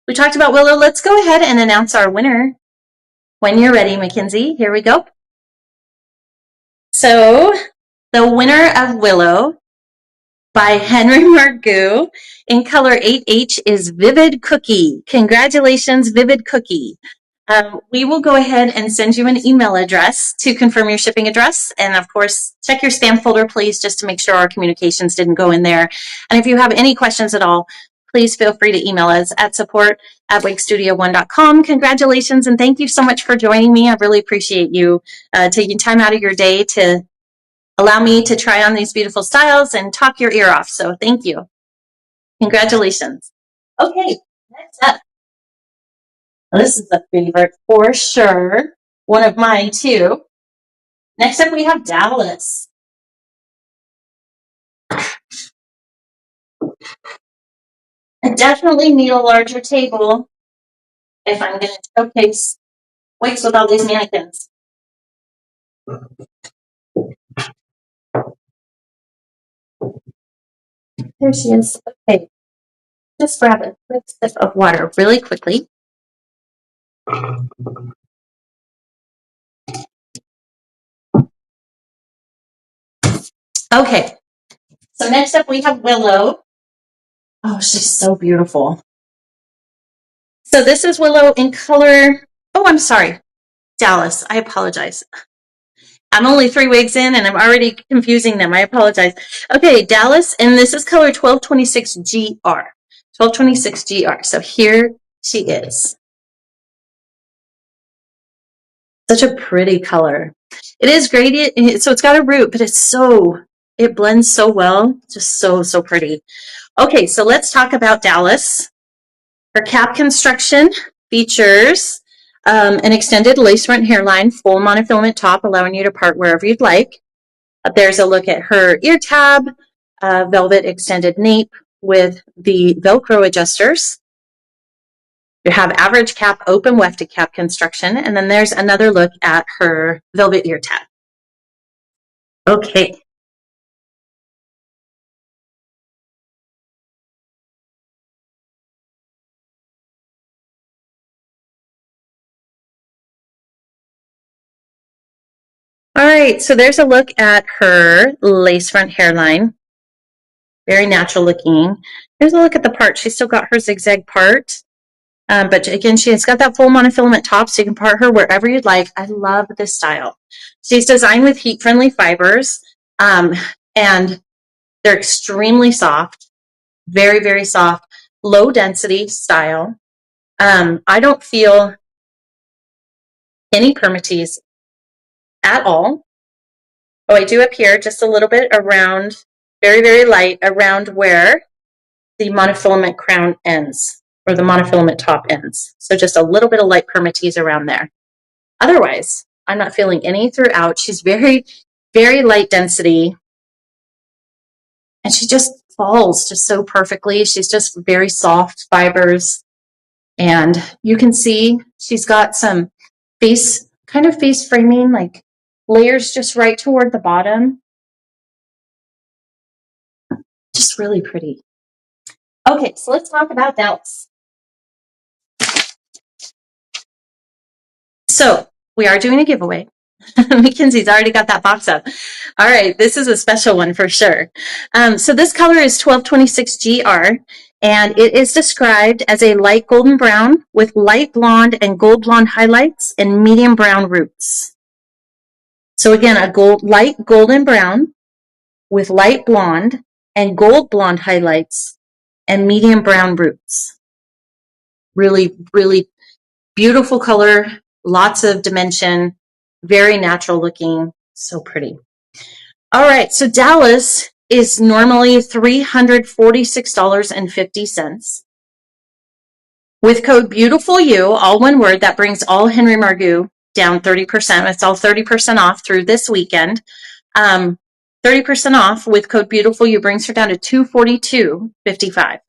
we talked about Willow. Let's go ahead and announce our winner. When you're ready, Mackenzie, here we go. So the winner of Willow by Henry Margu in color 8H is Vivid Cookie. Congratulations, Vivid Cookie. We will go ahead and send you an email address to confirm your shipping address. And of course, check your spam folder, please, just to make sure our communications didn't go in there. And if you have any questions at all, please feel free to email us at support@wigstudio1.com. Congratulations, and thank you so much for joining me. I really appreciate you taking time out of your day to allow me to try on these beautiful styles and talk your ear off. So thank you. Congratulations. Okay, next up. This is a favorite for sure. One of mine too. Next up we have Dallas. I definitely need a larger table if I'm going to showcase wigs with all these mannequins. There she is. Okay, just grab a quick sip of water really quickly. Okay, so next up we have Willow. Oh, she's so beautiful. So this is Willow in color, oh, I'm sorry, Dallas, I apologize. I'm only 3 wigs in and I'm already confusing them. I apologize. Okay, Dallas, and this is color 1226GR. 1226GR. So here she is. Such a pretty color. It is gradient, so it's got a root, but it blends so well. Just so pretty. Okay, so let's talk about Dallas. Her cap construction features an extended lace front hairline, full monofilament top, allowing you to part wherever you'd like. There's a look at her ear tab, velvet extended nape with the Velcro adjusters. You have average cap, open wefted cap construction, and then there's another look at her velvet ear tab. Okay. All right, so there's a look at her lace front hairline. Very natural looking. Here's a look at the part. She's still got her zigzag part. But again, she has got that full monofilament top, so you can part her wherever you'd like. I love this style. She's designed with heat-friendly fibers, and they're extremely soft, very, very soft, low density style. I don't feel any permatease at all. Oh, I do up here just a little bit around, very, very light, around where the monofilament crown ends, or the monofilament top ends. So just a little bit of light permatease around there. Otherwise, I'm not feeling any throughout. She's very, very light density. And she just falls just so perfectly. She's just very soft fibers. And you can see she's got some face framing, like layers just right toward the bottom. Just really pretty. Okay, so let's talk about Dallas. So we are doing a giveaway. Mackenzie's already got that box up. All right, this is a special one for sure. So this color is 1226 GR, and it is described as a light golden brown with light blonde and gold blonde highlights and medium brown roots. So again, a light golden brown with light blonde and gold blonde highlights and medium brown roots. Really, really beautiful color, lots of dimension, very natural looking, so pretty. All right, so Dallas is normally $346.50. With code BEAUTIFULYOU, all one word, that brings all Henry Margu down 30%. It's all 30% off through this weekend. 30% off with code BEAUTIFULYOU brings her down to $242.55.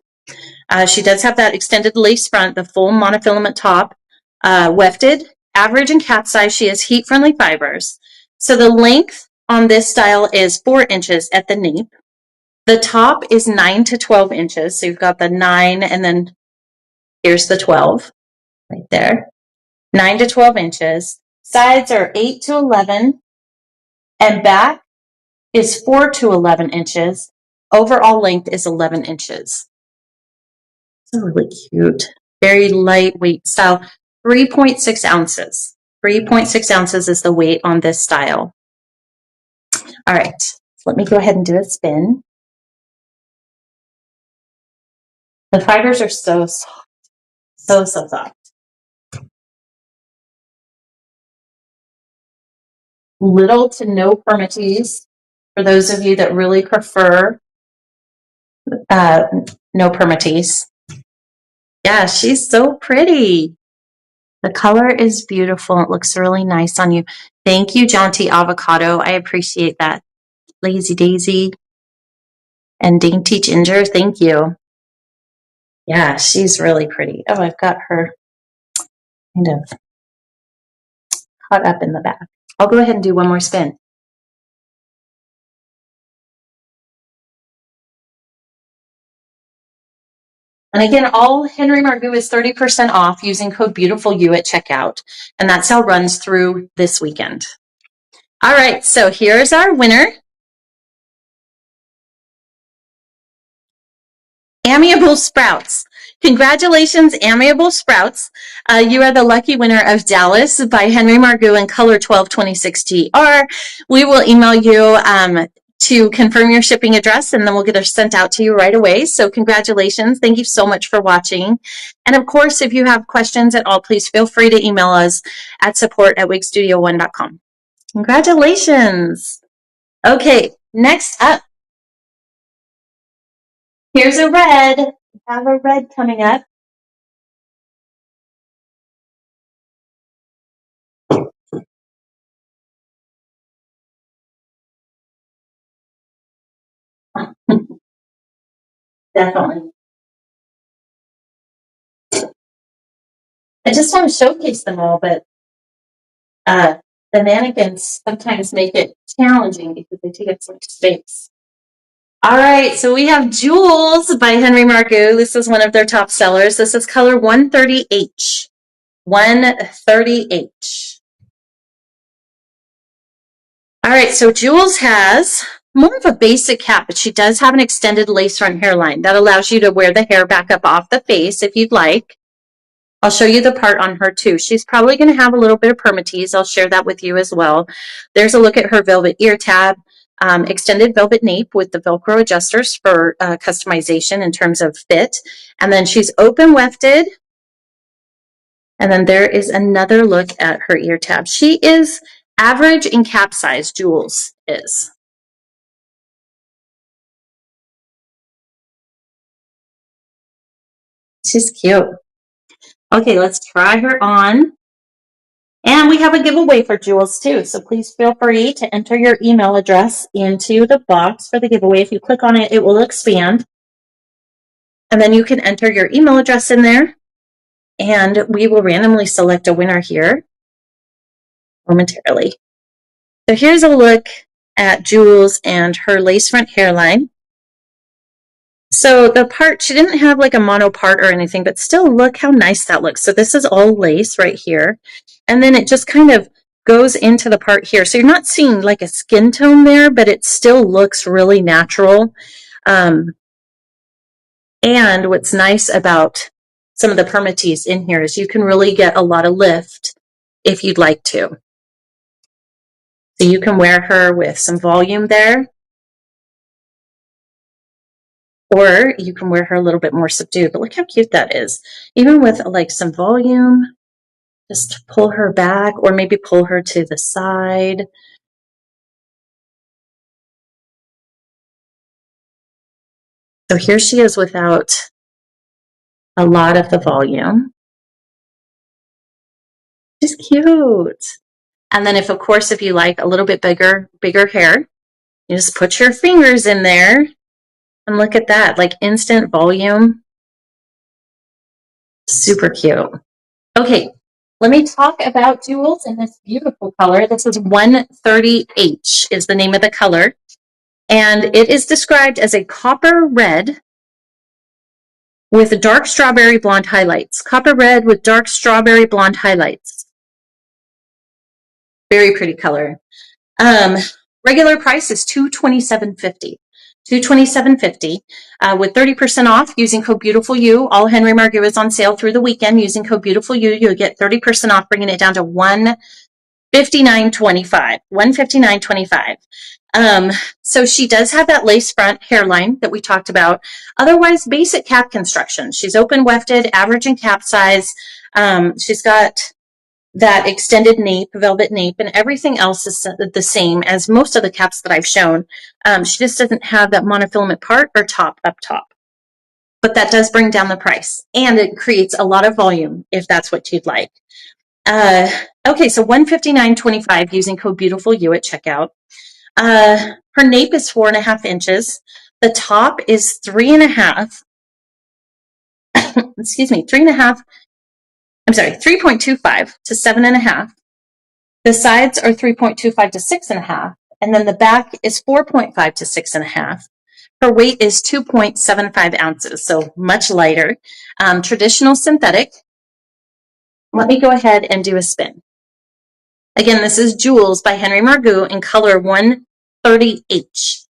She does have that extended lace front, the full monofilament top, wefted, average and cap size. She has heat-friendly fibers. So the length on this style is 4 inches at the nape. The top is 9 to 12 inches. So you've got the 9, and then here's the 12 right there. 9 to 12 inches. Sides are 8 to 11, and back is 4 to 11 inches. Overall length is 11 inches. So really cute. Very lightweight style. 3.6 ounces. 3.6 ounces is the weight on this style. All right, let me go ahead and do a spin. The fibers are so soft. So soft. Little to no permatease for those of you that really prefer no permatease. Yeah, she's so pretty. The color is beautiful. It looks really nice on you. Thank you, Jaunty Avocado. I appreciate that. Lazy Daisy and Dainty Ginger. Thank you. Yeah, she's really pretty. Oh, I've got her kind of caught up in the back. I'll go ahead and do one more spin. And again, all Henry Margu is 30% off using code BEAUTIFULYOU at checkout. And that sale runs through this weekend. All right, so here's our winner. Amiable Sprouts. Congratulations, Amiable Sprouts. You are the lucky winner of Dallas by Henry Margu in color 1226GR. We will email you to confirm your shipping address, and then we'll get it sent out to you right away. So congratulations. Thank you so much for watching. And of course, if you have questions at all, please feel free to email us at support@wigstudio1.com. Congratulations. Okay, next up. Here's a red. We have a red coming up. Definitely. I just want to showcase them all, but the mannequins sometimes make it challenging because they take up so much space. All right, so we have Jewels by Henry Margu. This is one of their top sellers. This is color 130H. 130H. All right, so Jewels has more of a basic hat, but she does have an extended lace front hairline that allows you to wear the hair back up off the face if you'd like. I'll show you the part on her too. She's probably going to have a little bit of permatease. I'll share that with you as well. There's a look at her velvet ear tab, extended velvet nape with the Velcro adjusters for customization in terms of fit. And then she's open wefted. And then there is another look at her ear tab. She is average in cap size, Jules is. She's cute. Okay, let's try her on. And we have a giveaway for Jules too. So please feel free to enter your email address into the box for the giveaway. If you click on it, it will expand. And then you can enter your email address in there. And we will randomly select a winner here momentarily. So here's a look at Jules and her lace front hairline. So the part, she didn't have like a mono part or anything, but still look how nice that looks. So this is all lace right here. And then it just kind of goes into the part here. So you're not seeing like a skin tone there, but it still looks really natural. And what's nice about some of the permatease in here is you can really get a lot of lift if you'd like to. So you can wear her with some volume there. Or you can wear her a little bit more subdued, but look how cute that is. Even with like some volume, just pull her back or maybe pull her to the side. So here she is without a lot of the volume. She's cute. And then of course, if you like a little bit bigger hair, you just put your fingers in there and look at that, like instant volume. Super cute. Okay, let me talk about Jules in this beautiful color. This is 130H is the name of the color. And it is described as a copper red with dark strawberry blonde highlights. Copper red with dark strawberry blonde highlights. Very pretty color. Regular price is $227.50. $227.50 with 30% off using code BeautifulYou. All Henry Margu is on sale through the weekend. Using code BeautifulYou, you'll get 30% off, bringing it down to $159.25. $159.25. So she does have that lace front hairline that we talked about. Otherwise, basic cap construction. She's open wefted, average in cap size. She's got that extended nape, velvet nape, and everything else is the same as most of the caps that I've shown. She just doesn't have that monofilament part or top up top. But that does bring down the price, and it creates a lot of volume if that's what you'd like. Okay, so $159.25 using code BeautifulYou at checkout. Her nape is 4.5 inches. The top is 3.5. Excuse me, 3.5. I'm sorry, 3.25 to 7.5. The sides are 3.25 to 6.5, and then the back is 4.5 to 6.5. Her weight is 2.75 ounces, so much lighter. Traditional synthetic. Let me go ahead and do a spin. Again, this is Jules by Henry Margu in color 130H.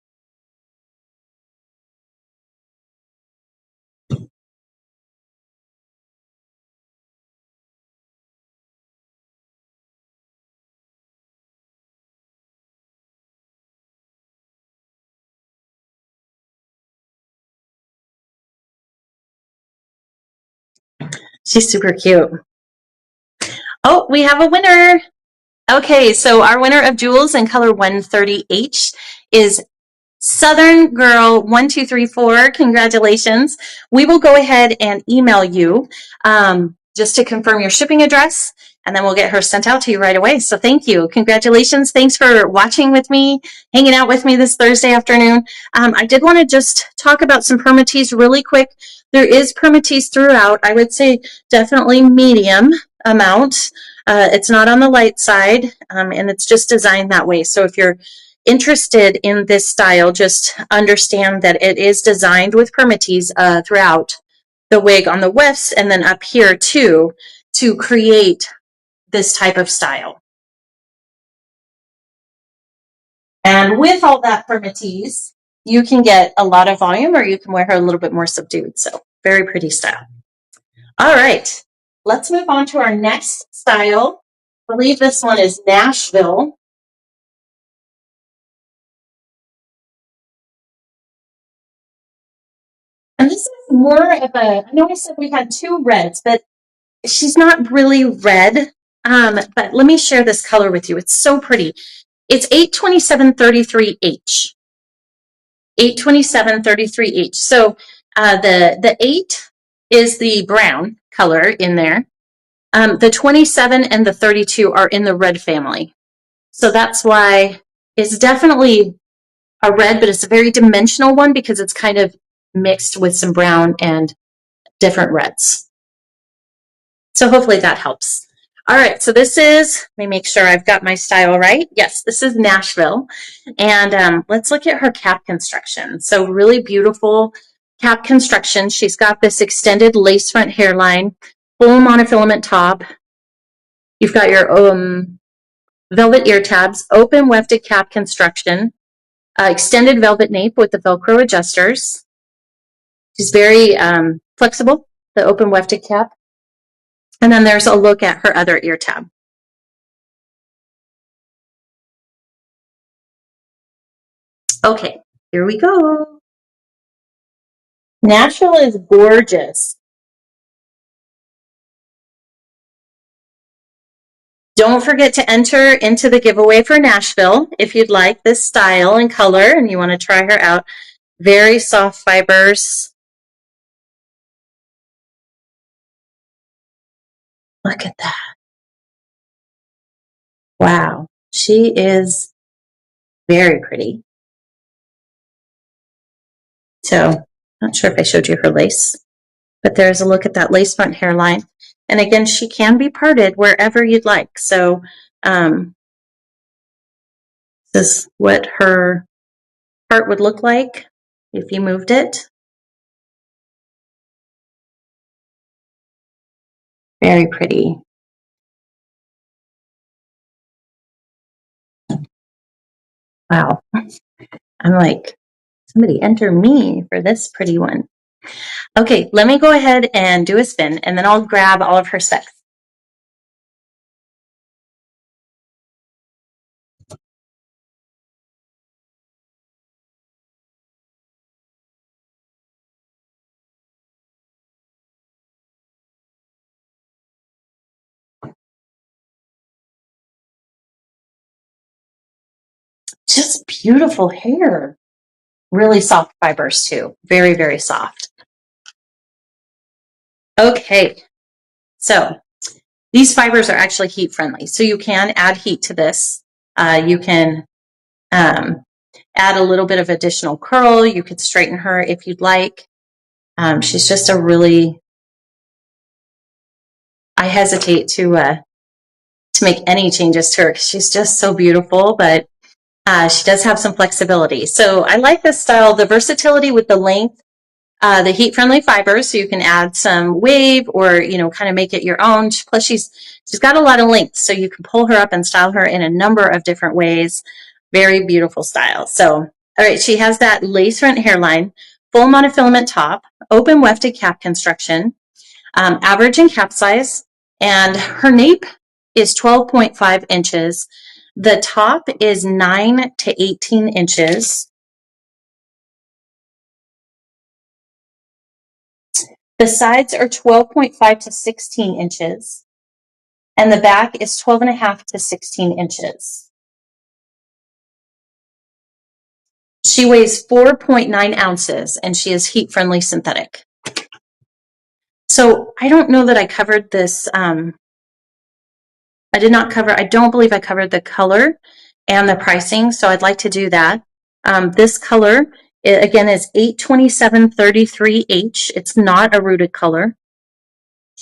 She's super cute. Oh, we have a winner. Okay, so our winner of Jules in color 130H is Southern Girl 1234. Congratulations. We will go ahead and email you just to confirm your shipping address, and then we'll get her sent out to you right away. So thank you. Congratulations. Thanks for watching with me, hanging out with me this Thursday afternoon. I did want to just talk about some permatease really quick. There is permatease throughout. I would say definitely medium amount. It's not on the light side, and it's just designed that way. So if you're interested in this style, just understand that it is designed with permatease throughout the wig on the wefts and then up here too to create this type of style. And with all that permatease, you can get a lot of volume or you can wear her a little bit more subdued. So very pretty style. All right. let's move on to our next style. I believe this one is Nashville. And this is more of a, I know I said we had two reds, but she's not really red. But let me share this color with you. It's so pretty. It's 82733H. 82733H. So the 8 is the brown color in there. The 27 and the 32 are in the red family. So that's why it's definitely a red, but it's a very dimensional one because it's kind of mixed with some brown and different reds. So hopefully that helps. All right, so this is, let me make sure I've got my style right. Yes, this is Nashville. And let's look at her cap construction. So really beautiful cap construction. She's got this extended lace front hairline, full monofilament top. You've got your velvet ear tabs, open wefted cap construction, extended velvet nape with the Velcro adjusters. She's very flexible, the open wefted cap. And then there's a look at her other ear tab. Okay, here we go. Nashville is gorgeous. Don't forget to enter into the giveaway for Nashville if you'd like this style and color and you want to try her out. Very soft fibers. Look at that. Wow, she is very pretty. So, not sure if I showed you her lace, but there's a look at that lace front hairline. And again, she can be parted wherever you'd like. So, this is what her part would look like if you moved it. Very pretty. Wow. I'm like, somebody enter me for this pretty one. Okay, let me go ahead and do a spin, and then I'll grab all of her specs. Just beautiful hair. Really soft fibers too. Very, very soft. Okay, so these fibers are actually heat friendly. So you can add heat to this. You can add a little bit of additional curl. You could straighten her if you'd like. She's just a really, I hesitate to make any changes to her because she's just so beautiful, but she does have some flexibility. So I like this style, the versatility with the length, the heat-friendly fibers, so you can add some wave or, kind of make it your own. Plus, she's got a lot of length, so you can pull her up and style her in a number of different ways. Very beautiful style. So, all right, she has that lace front hairline, full monofilament top, open wefted cap construction, average in cap size, and her nape is 12.5 inches. The top is 9 to 18 inches. The sides are 12.5 to 16 inches. And the back is 12.5 to 16 inches. She weighs 4.9 ounces and she is heat-friendly synthetic. So I don't know that I covered this. I don't believe I covered the color and the pricing, so I'd like to do that. This color, again, is 82733H. It's not a rooted color.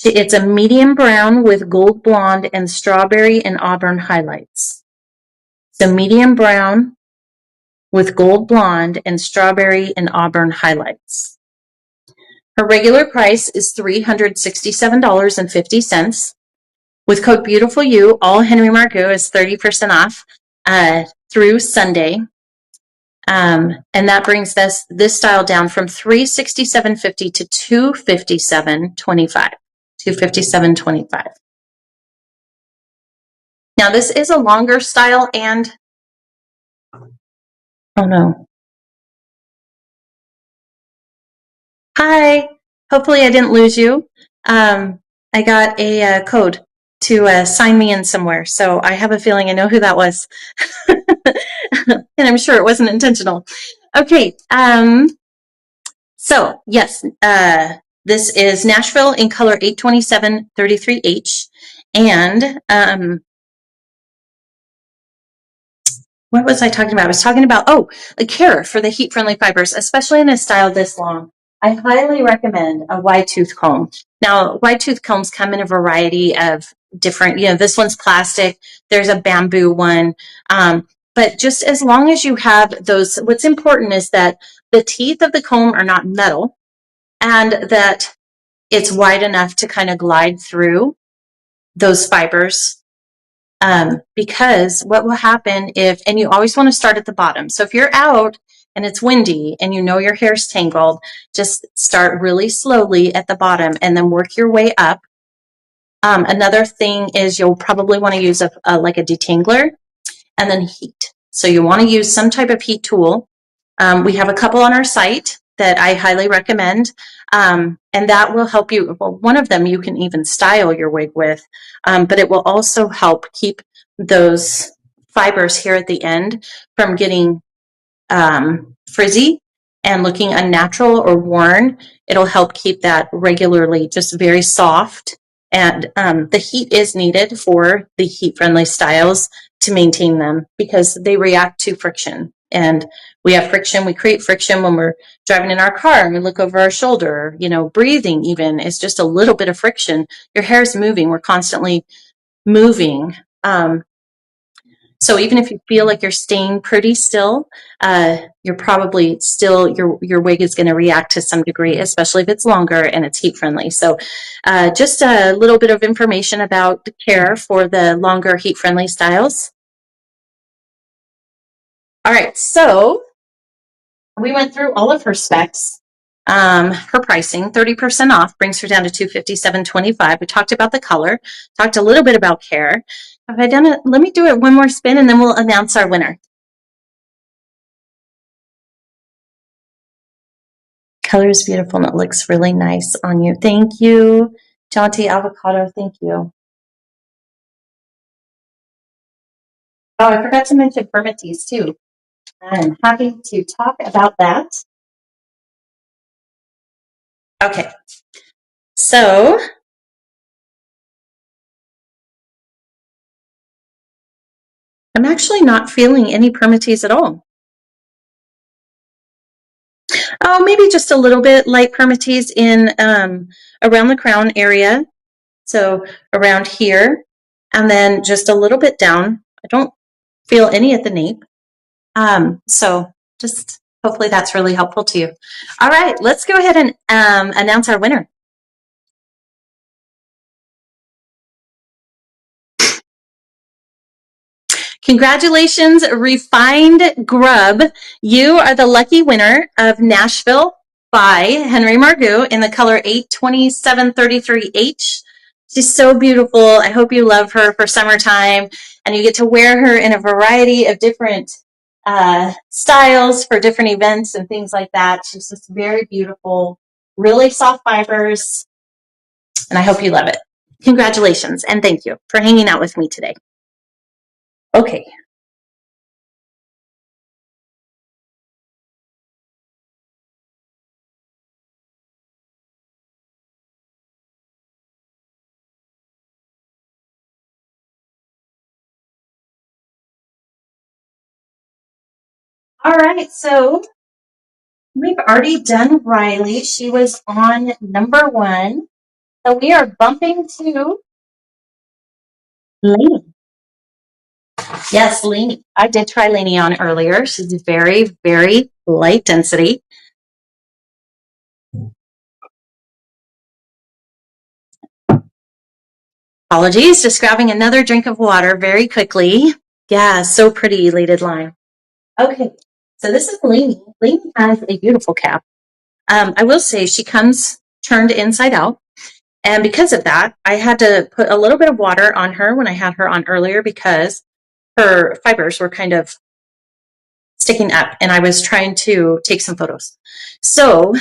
It's a medium brown with gold blonde and strawberry and auburn highlights. So medium brown with gold blonde and strawberry and auburn highlights. Her regular price is $367.50. With code BEAUTIFULYOU, all Henry Margu is 30% off through Sunday. And that brings this style down from $367.50 to $257.25. $257.25. Now this is a longer style and, oh no. Hi, hopefully I didn't lose you. I got a code to sign me in somewhere, so I have a feeling I know who that was. And I'm sure it wasn't intentional. Okay, so yes, this is Nashville in color 827-33H. And what was I talking about? I was talking about, the care for the heat-friendly fibers, especially in a style this long. I highly recommend a wide tooth comb. Now, wide tooth combs come in a variety of different, this one's plastic. There's a bamboo one. But just as long as you have those, what's important is that the teeth of the comb are not metal and that it's wide enough to kind of glide through those fibers. Because what will happen and you always want to start at the bottom. So if you're out and it's windy and you know your hair's tangled, just start really slowly at the bottom and then work your way up. Another thing is you'll probably want to use like a detangler and then heat. So you want to use some type of heat tool. We have a couple on our site that I highly recommend. And that will help you. Well, one of them you can even style your wig with, but it will also help keep those fibers here at the end from getting frizzy and looking unnatural or worn. It'll help keep that regularly just very soft. And the heat is needed for the heat-friendly styles to maintain them because they react to friction. And we have friction, we create friction when we're driving in our car and we look over our shoulder, breathing even is just a little bit of friction. Your hair is moving, we're constantly moving. So even if you feel like you're staying pretty still, you're probably still, your wig is going to react to some degree, especially if it's longer and it's heat friendly. So just a little bit of information about the care for the longer heat friendly styles. All right, so we went through all of her specs. Her pricing, 30% off, brings her down to $257.25. We talked about the color, talked a little bit about care. Have I done it? Let me do it one more spin and then we'll announce our winner. Color is beautiful and it looks really nice on you. Thank you, Jaunty Avocado. Thank you. Oh, I forgot to mention permatease too. I'm happy to talk about that. Okay, so I'm actually not feeling any permatease at all. Oh, maybe just a little bit light permatease in around the crown area. So around here, and then just a little bit down. I don't feel any at the nape. So just hopefully that's really helpful to you. All right, let's go ahead and announce our winner. Congratulations, Refined Grub. You are the lucky winner of Nashville by Henry Margu in the color 827-33H. She's so beautiful. I hope you love her for summertime and you get to wear her in a variety of different styles for different events and things like that. She's just very beautiful, really soft fibers, and I hope you love it. Congratulations and thank you for hanging out with me today. Okay. All right, so we've already done Riley. She was on number 1. So we are bumping to Lainey. Yes, Lainey. I did try Lainey on earlier. She's very, very light density. Apologies, just grabbing another drink of water very quickly. Yeah, so pretty, elated line. Okay, so this is Lainey. Lainey has a beautiful cap. I will say she comes turned inside out. And because of that, I had to put a little bit of water on her when I had her on earlier because her fibers were kind of sticking up and I was trying to take some photos. So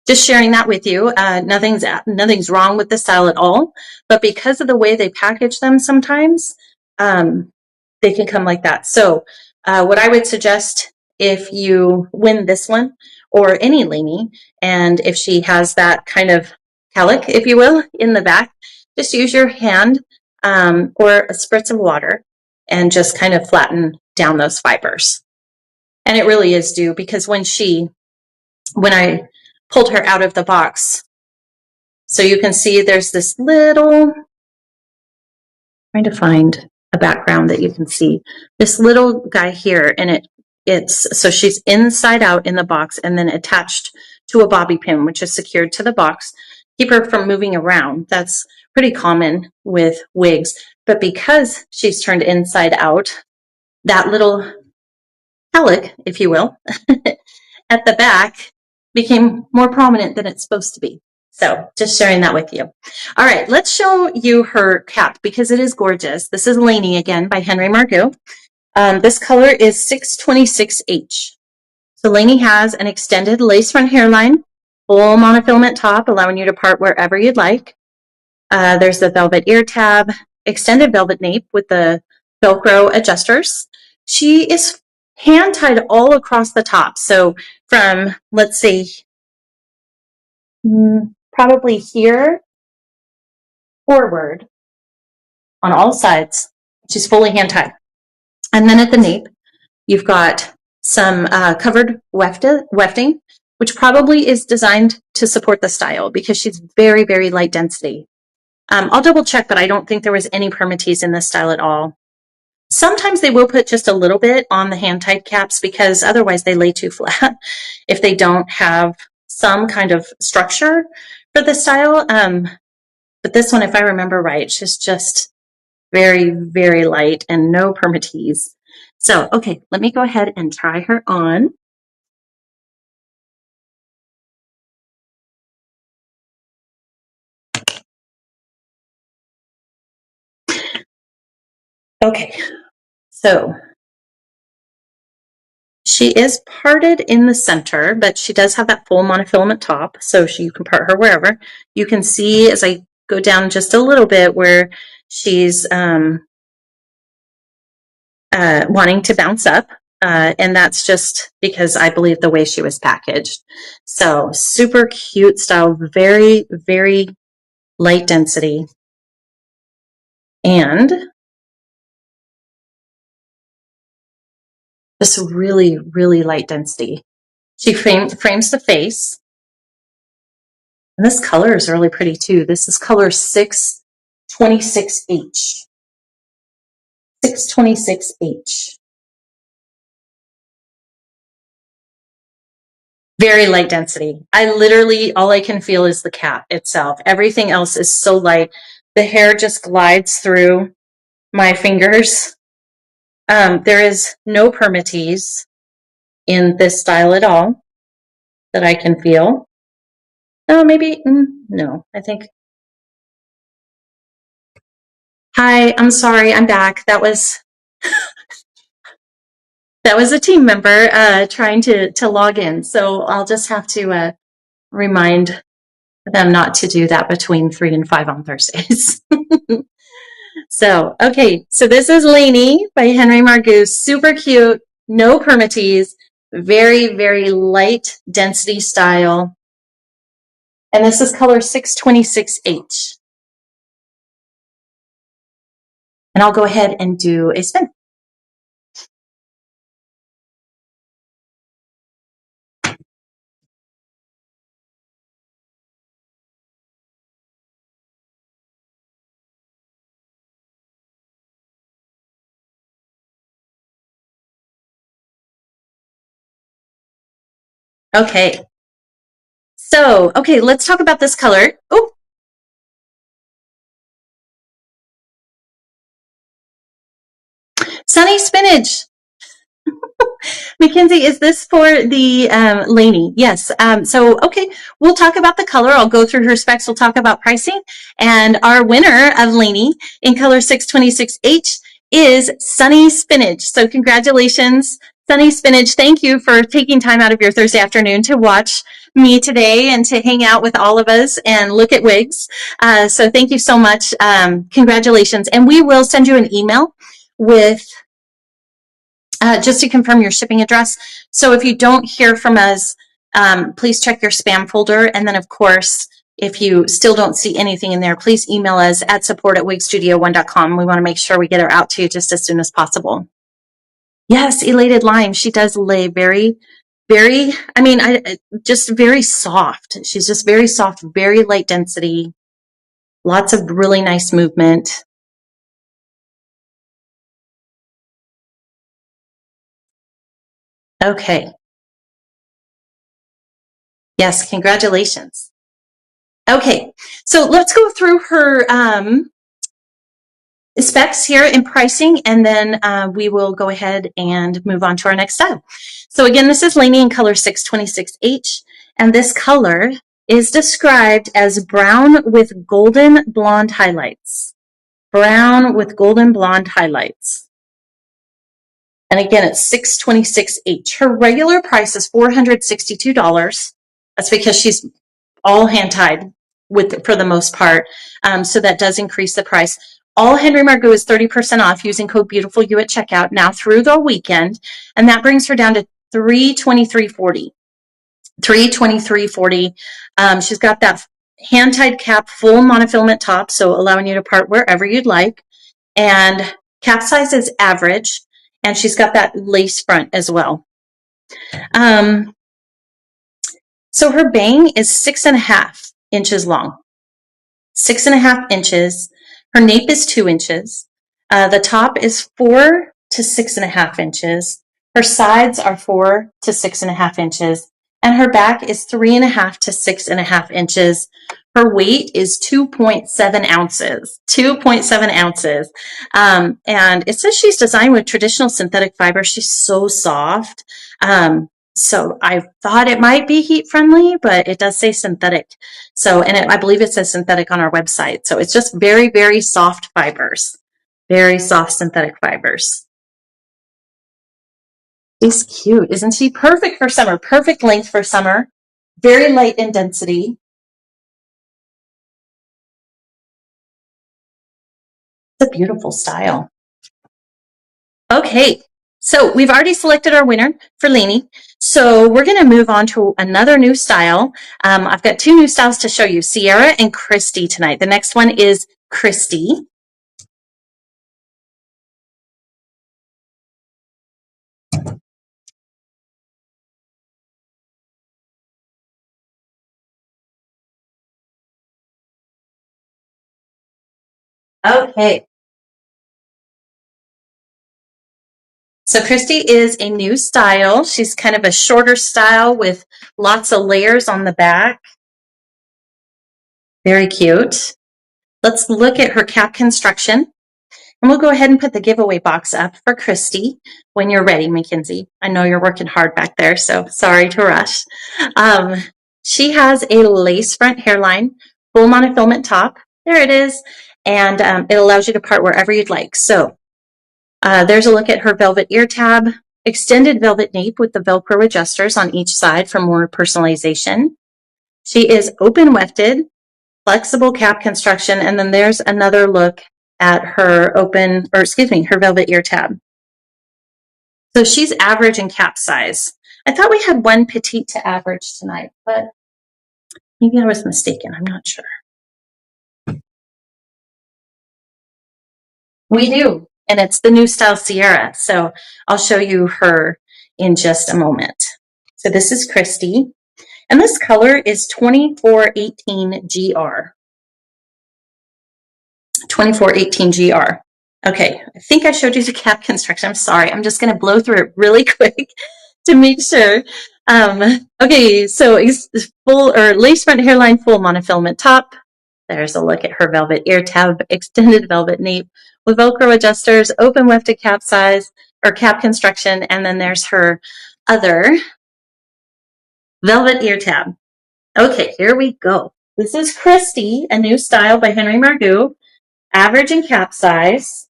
just sharing that with you. Nothing's wrong with the style at all, but because of the way they package them sometimes, they can come like that. So what I would suggest if you win this one or any Lainey, and if she has that kind of calic, if you will, in the back, just use your hand or a spritz of water and just kind of flatten down those fibers. And it really is due because when I pulled her out of the box, so you can see there's this little, trying to find a background that you can see, this little guy here, and so she's inside out in the box and then attached to a bobby pin, which is secured to the box, keep her from moving around. That's pretty common with wigs, but because she's turned inside out, that little calic, if you will, at the back became more prominent than it's supposed to be. So just sharing that with you. All right, let's show you her cap because it is gorgeous. This is Lainey again by Henry Margu. This color is 626H. So Lainey has an extended lace front hairline, full monofilament top, allowing you to part wherever you'd like. There's the velvet ear tab, extended velvet nape with the Velcro adjusters. She is hand tied all across the top. So from, let's say, probably here forward on all sides, she's fully hand tied. And then at the nape, you've got some covered wefting, which probably is designed to support the style because she's very, very light density. I'll double check, but I don't think there was any permatease in this style at all. Sometimes they will put just a little bit on the hand-tied caps because otherwise they lay too flat if they don't have some kind of structure for the style. But this one, if I remember right, she's just very, very light and no permatease. So, okay, let me go ahead and try her on. Okay, so she is parted in the center, but she does have that full monofilament top, so you can part her wherever. You can see as I go down just a little bit where she's wanting to bounce up, and that's just because I believe the way she was packaged. So super cute style, very, very light density, and just really, really light density. She frames the face. And this color is really pretty too. This is color 626H. 626H. Very light density. All I can feel is the cap itself. Everything else is so light. The hair just glides through my fingers. There is no permatease in this style at all that I can feel. Oh, maybe, no, I think. Hi, I'm sorry, I'm back. That was a team member trying to log in. So I'll just have to remind them not to do that between 3 and 5 on Thursdays. So, okay. So this is Lainey by Henry Margu. Super cute. No permatease. Very, very light density style. And this is color 626H. And I'll go ahead and do a spin. Okay. So, okay, let's talk about this color. Oh, sunny spinach. Mackenzie, is this for the Lainey? Yes. So, okay, we'll talk about the color. I'll go through her specs. We'll talk about pricing. And our winner of Lainey in color 626H is Sunny Spinach. So congratulations, Sunny Spinach. Thank you for taking time out of your Thursday afternoon to watch me today and to hang out with all of us and look at wigs. So thank you so much. Congratulations. And we will send you an email with just to confirm your shipping address. So if you don't hear from us, please check your spam folder. And then, of course, if you still don't see anything in there, please email us at support@wigstudio1.com. We want to make sure we get her out to you just as soon as possible. Yes, Elated Lime. She does lay very, very, just very soft. She's just very soft, very light density, lots of really nice movement. Okay. Yes, congratulations. Okay, so let's go through her specs here in pricing, and then we will go ahead and move on to our next style. So again, this is Lainey in color 626H, and this color is described as brown with golden blonde highlights. Brown with golden blonde highlights. And again, it's 626H. Her regular price is $462. That's because she's all hand tied for the most part. So that does increase the price. All Henry Margu is 30% off using code BEAUTIFULYOU at checkout now through the weekend. And that brings her down to $323.40. $323.40. She's got that hand tied cap, full monofilament top, so allowing you to part wherever you'd like. And cap size is average. And she's got that lace front as well. So her bang is 6.5 inches long. 6.5 inches. Her nape is 2 inches. The top is 4 to 6.5 inches. Her sides are 4 to 6.5 inches. And her back is 3.5 to 6.5 inches. Her weight is 2.7 ounces. 2.7 ounces. And it says she's designed with traditional synthetic fiber. She's so soft. So I thought it might be heat friendly, but it does say synthetic. So, and I believe it says synthetic on our website. So it's just very, very soft fibers. Very soft synthetic fibers. She's cute, isn't she? Perfect for summer. Perfect length for summer. Very light in density. It's a beautiful style. Okay, so we've already selected our winner for Lainey. So we're going to move on to another new style. I've got 2 new styles to show you, Sierra and Christy tonight. The next one is Christy. Okay. So Christy is a new style. She's kind of a shorter style with lots of layers on the back. Very cute. Let's look at her cap construction. And we'll go ahead and put the giveaway box up for Christy when you're ready, Mackenzie. I know you're working hard back there, so sorry to rush. She has a lace front hairline, full monofilament top. There it is. And it allows you to part wherever you'd like. So there's a look at her velvet ear tab, extended velvet nape with the Velcro adjusters on each side for more personalization. She is open wefted, flexible cap construction, and then there's another look at her her velvet ear tab. So she's average in cap size. I thought we had one petite to average tonight, but maybe I was mistaken. I'm not sure. We do, and it's the new style Sierra. So I'll show you her in just a moment. So this is Christy, and this color is 2418 GR. 2418 GR. Okay, I think I showed you the cap construction. I'm sorry. I'm just going to blow through it really quick to make sure. Okay, so full or lace front hairline, full monofilament top. There's a look at her velvet ear tab, extended velvet nape with Velcro adjusters, open wefted cap size, or cap construction, and then there's her other velvet ear tab. Okay, here we go. This is Christy, a new style by Henry Margu, average and cap size.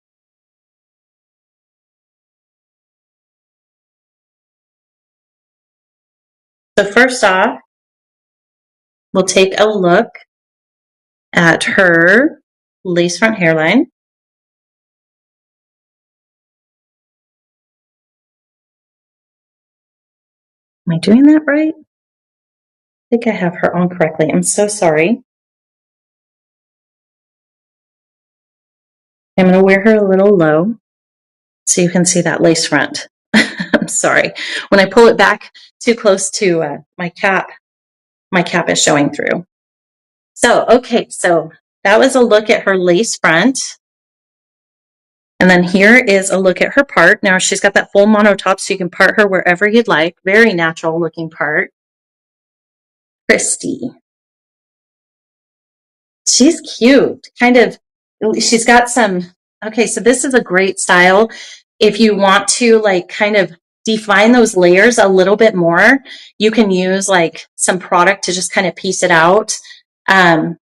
So first off, we'll take a look at her lace front hairline. Am I doing that right? I think I have her on correctly. I'm so sorry. I'm going to wear her a little low so you can see that lace front. I'm sorry. When I pull it back too close to my cap is showing through. So, okay, so that was a look at her lace front. And then here is a look at her part. Now she's got that full mono top, so you can part her wherever you'd like. Very natural looking part. Christy. She's cute. Kind of, she's got some, okay, so this is a great style. If you want to like kind of define those layers a little bit more, you can use like some product to just kind of piece it out. And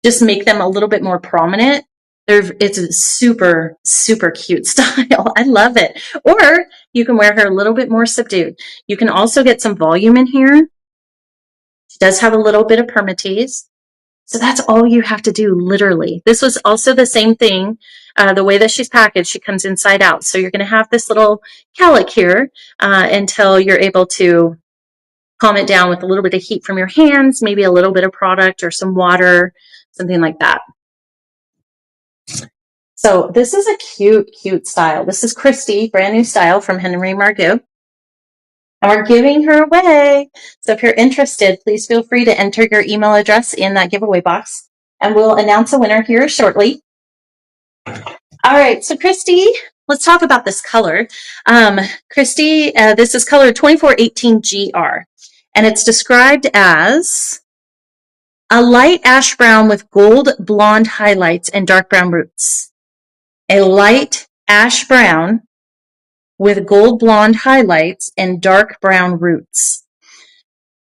just make them a little bit more prominent. It's a super, super cute style. I love it. Or you can wear her a little bit more subdued. You can also get some volume in here. She does have a little bit of permatease. So that's all you have to do, literally. This was also the same thing. The way that she's packaged, she comes inside out. So you're going to have this little calic here until you're able to calm it down with a little bit of heat from your hands, maybe a little bit of product or some water, something like that. So this is a cute, cute style. This is Christy, brand new style from Henry Margu. And we're giving her away. So if you're interested, please feel free to enter your email address in that giveaway box. And we'll announce a winner here shortly. All right, so Christy, let's talk about this color. Christy, this is color 2418 GR. And it's described as a light ash brown with gold blonde highlights and dark brown roots. A light ash brown with gold blonde highlights and dark brown roots.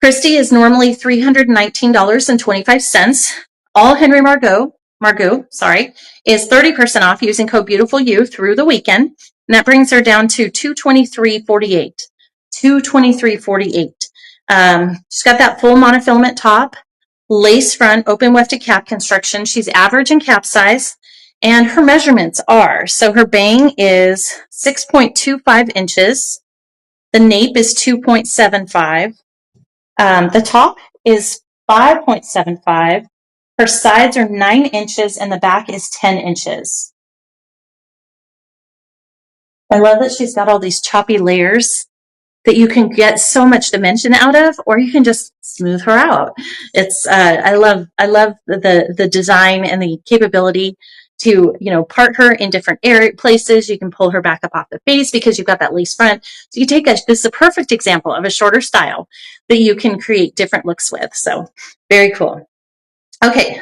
Christy is normally $319.25. All Henry Margu, is 30% off using code BeautifulYou through the weekend. And that brings her down to $223.48. $223.48. She's got that full monofilament top, lace front, open wefted cap construction. She's average in cap size. And her measurements are, so her bang is 6.25 inches. The nape is 2.75. The top is 5.75. Her sides are 9 inches and the back is 10 inches. I love that she's got all these choppy layers that you can get so much dimension out of, or you can just smooth her out. It's I love the design and the capability to, part her in different places. You can pull her back up off the face because you've got that lace front. So you take this is a perfect example of a shorter style that you can create different looks with. So very cool. Okay.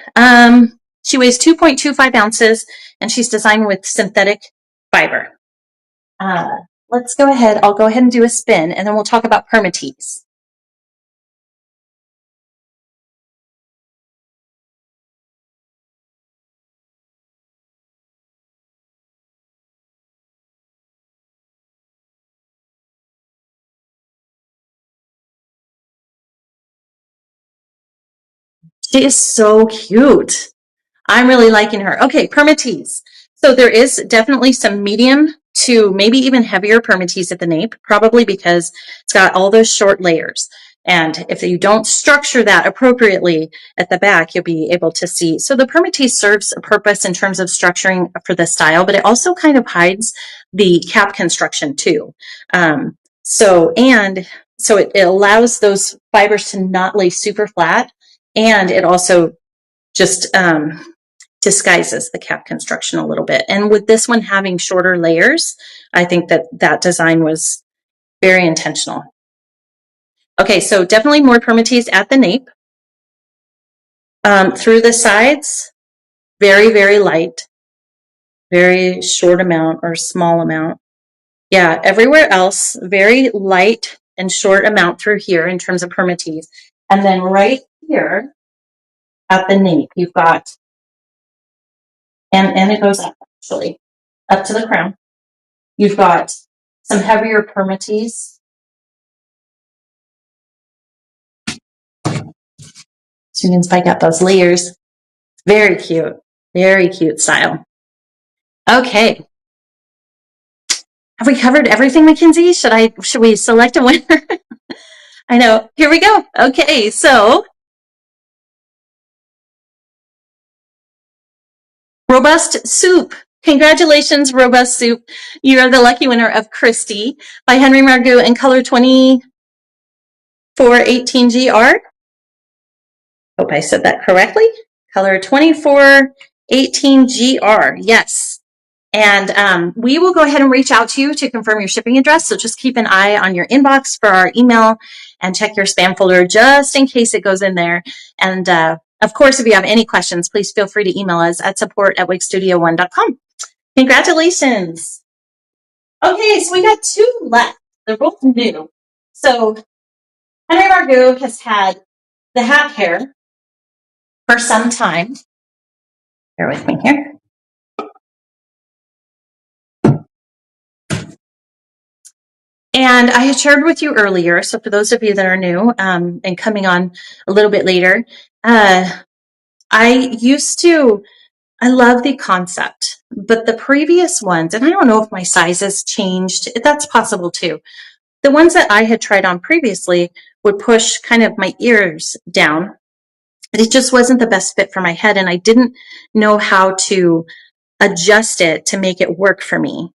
She weighs 2.25 ounces and she's designed with synthetic fiber. Let's go ahead. I'll go ahead and do a spin and then we'll talk about permatease. She is so cute. I'm really liking her. Okay, permatease. So there is definitely some medium to maybe even heavier permatease at the nape, probably because it's got all those short layers. And if you don't structure that appropriately at the back, you'll be able to see. So the permatease serves a purpose in terms of structuring for the style, but it also kind of hides the cap construction too. So it allows those fibers to not lay super flat, and it also just disguises the cap construction a little bit. And with this one having shorter layers, I think that design was very intentional. Okay, so definitely more permatease at the nape. Through the sides, very, very light. very short amount or small amount. Yeah, everywhere else, very light and short amount through here in terms of permatease. And then right here at the nape, you've got, and it goes up actually, up to the crown. You've got some heavier permatease. So you can spike out those layers. Very cute style. Okay. Have we covered everything, Mackenzie? Should we select a winner? I know. Here we go. Okay, so Robust Soup. Congratulations, Robust Soup. You are the lucky winner of Christy by Henry Margu in color 2418GR. Hope I said that correctly. Color 2418GR. Yes. And we will go ahead and reach out to you to confirm your shipping address. So just keep an eye on your inbox for our email and check your spam folder just in case it goes in there. And of course, if you have any questions, please feel free to email us at support@wigstudio1.com. Congratulations. Okay, so we got 2 left. They're both new. So Henry Margu has had the hat hair for some time. Bear with me here. And I had shared with you earlier, so for those of you that are new and coming on a little bit later, I love the concept, but the previous ones, and I don't know if my sizes changed, that's possible too. The ones that I had tried on previously would push kind of my ears down. It just wasn't the best fit for my head, and I didn't know how to adjust it to make it work for me.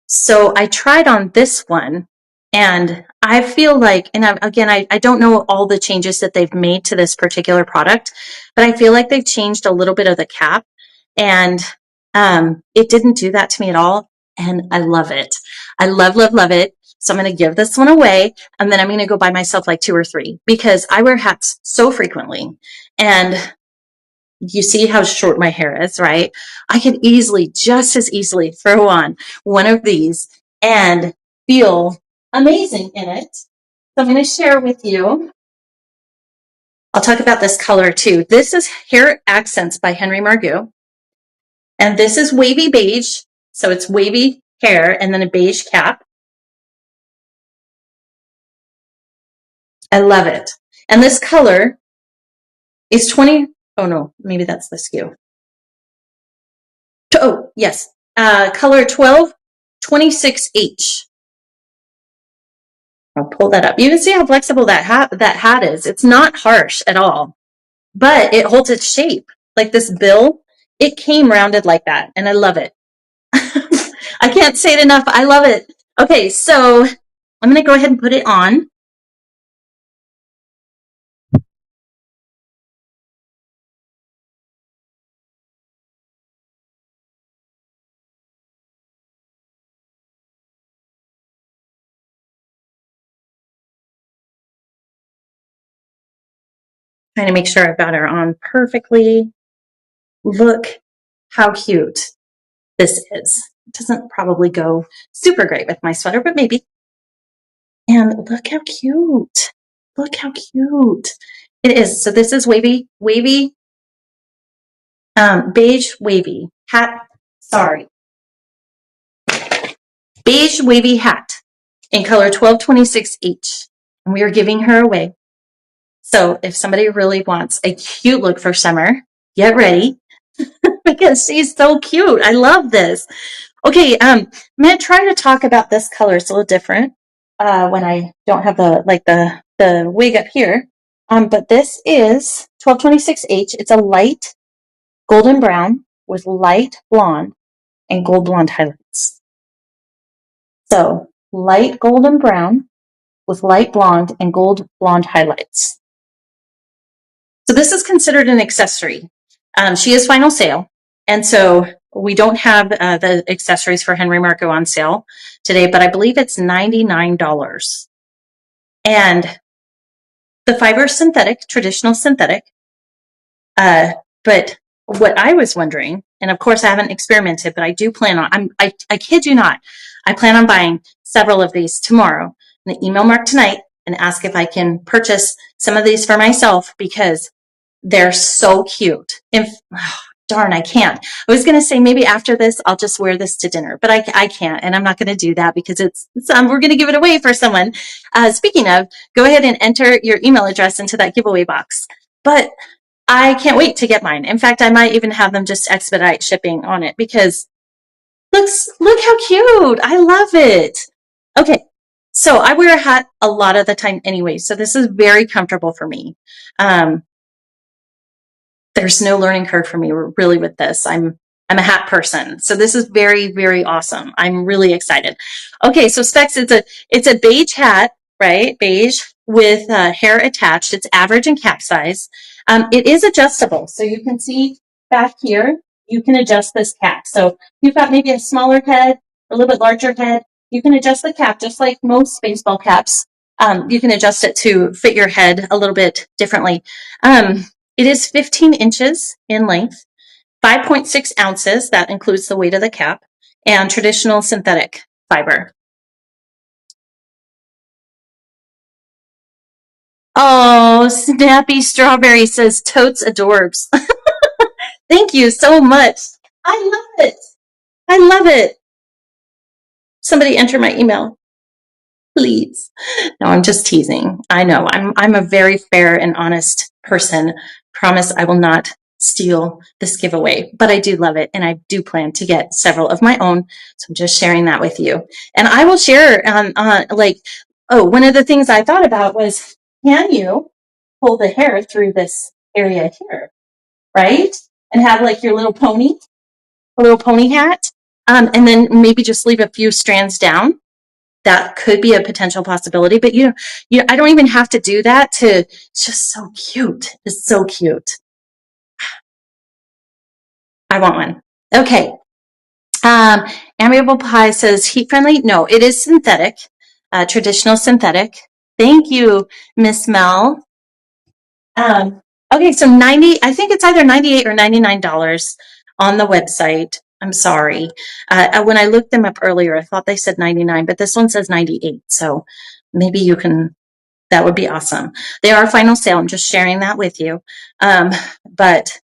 So I tried on this one, and I feel like, and I don't know all the changes that they've made to this particular product, but I feel like they've changed a little bit of the cap, and it didn't do that to me at all, and I love it. I love it. So I'm going to give this one away, and then I'm going to go buy myself like 2 or 3 because I wear hats so frequently, and you see how short my hair is, right? I could just as easily throw on one of these and feel amazing in it. So I'm going to share with you. I'll talk about this color too. This is Hair Accents by Henry Margu. And this is wavy beige. So it's wavy hair and then a beige cap. I love it. And this color is 20. Oh no, maybe that's the SKU. Oh, yes. Color 1226H. I'll pull that up. You can see how flexible that hat is. It's not harsh at all, but it holds its shape. Like this bill, it came rounded like that, and I love it. I can't say it enough. I love it. Okay, so I'm going to go ahead and put it on. Trying to make sure I've got her on perfectly. Look how cute this is. It doesn't probably go super great with my sweater, but maybe. And look how cute. Look how cute it is. So this is wavy, beige wavy hat. Sorry. Beige wavy hat in color 1226H. And we are giving her away. So if somebody really wants a cute look for summer, get ready because she's so cute. I love this. Okay, I'm going to try to talk about this color. It's a little different when I don't have the wig up here. But this is 1226H. It's a light golden brown with light blonde and gold blonde highlights. So light golden brown with light blonde and gold blonde highlights. So this is considered an accessory. She is final sale. And so we don't have the accessories for Henry Margu on sale today, but I believe it's $99. And the fiber is synthetic, traditional synthetic. But what I was wondering and of course I haven't experimented, but I do plan on, I kid you not, I plan on buying several of these tomorrow. I'm going to email Mark tonight and ask if I can purchase some of these for myself because they're so cute. Darn, I can't. I was going to say maybe after this, I'll just wear this to dinner, but I can't. And I'm not going to do that because we're going to give it away for someone. Speaking of, go ahead and enter your email address into that giveaway box. But I can't wait to get mine. In fact, I might even have them just expedite shipping on it because look how cute. I love it. Okay. So I wear a hat a lot of the time anyway. So this is very comfortable for me. There's no learning curve for me really with this. I'm a hat person. So this is very, very awesome. I'm really excited. Okay. So specs, it's a beige hat, right? Beige with hair attached. It's average and cap size. It is adjustable. So you can see back here, you can adjust this cap. So if you've got maybe a smaller head, or a little bit larger head, you can adjust the cap just like most baseball caps. You can adjust it to fit your head a little bit differently. It is 15 inches in length, 5.6 ounces. That includes the weight of the cap, and traditional synthetic fiber. Oh, Snappy Strawberry says totes adorbs. Thank you so much. I love it. I love it. Somebody enter my email, please. No, I'm just teasing. I know I'm a very fair and honest person. Promise I will not steal this giveaway, but I do love it. And I do plan to get several of my own. So I'm just sharing that with you. And I will share one of the things I thought about was, can you pull the hair through this area here, right? And have like your little pony, a little pony hat. And then maybe just leave a few strands down. That could be a potential possibility, but I don't even have to do that it's just so cute. It's so cute. I want one. Okay. Amiable Pie says heat friendly. No, it is synthetic, traditional synthetic. Thank you, Miss Mel. Okay. So I think it's either $98 or $99 on the website. I'm sorry. When I looked them up earlier, I thought they said 99, but this one says 98. So maybe that would be awesome. They are final sale. I'm just sharing that with you. But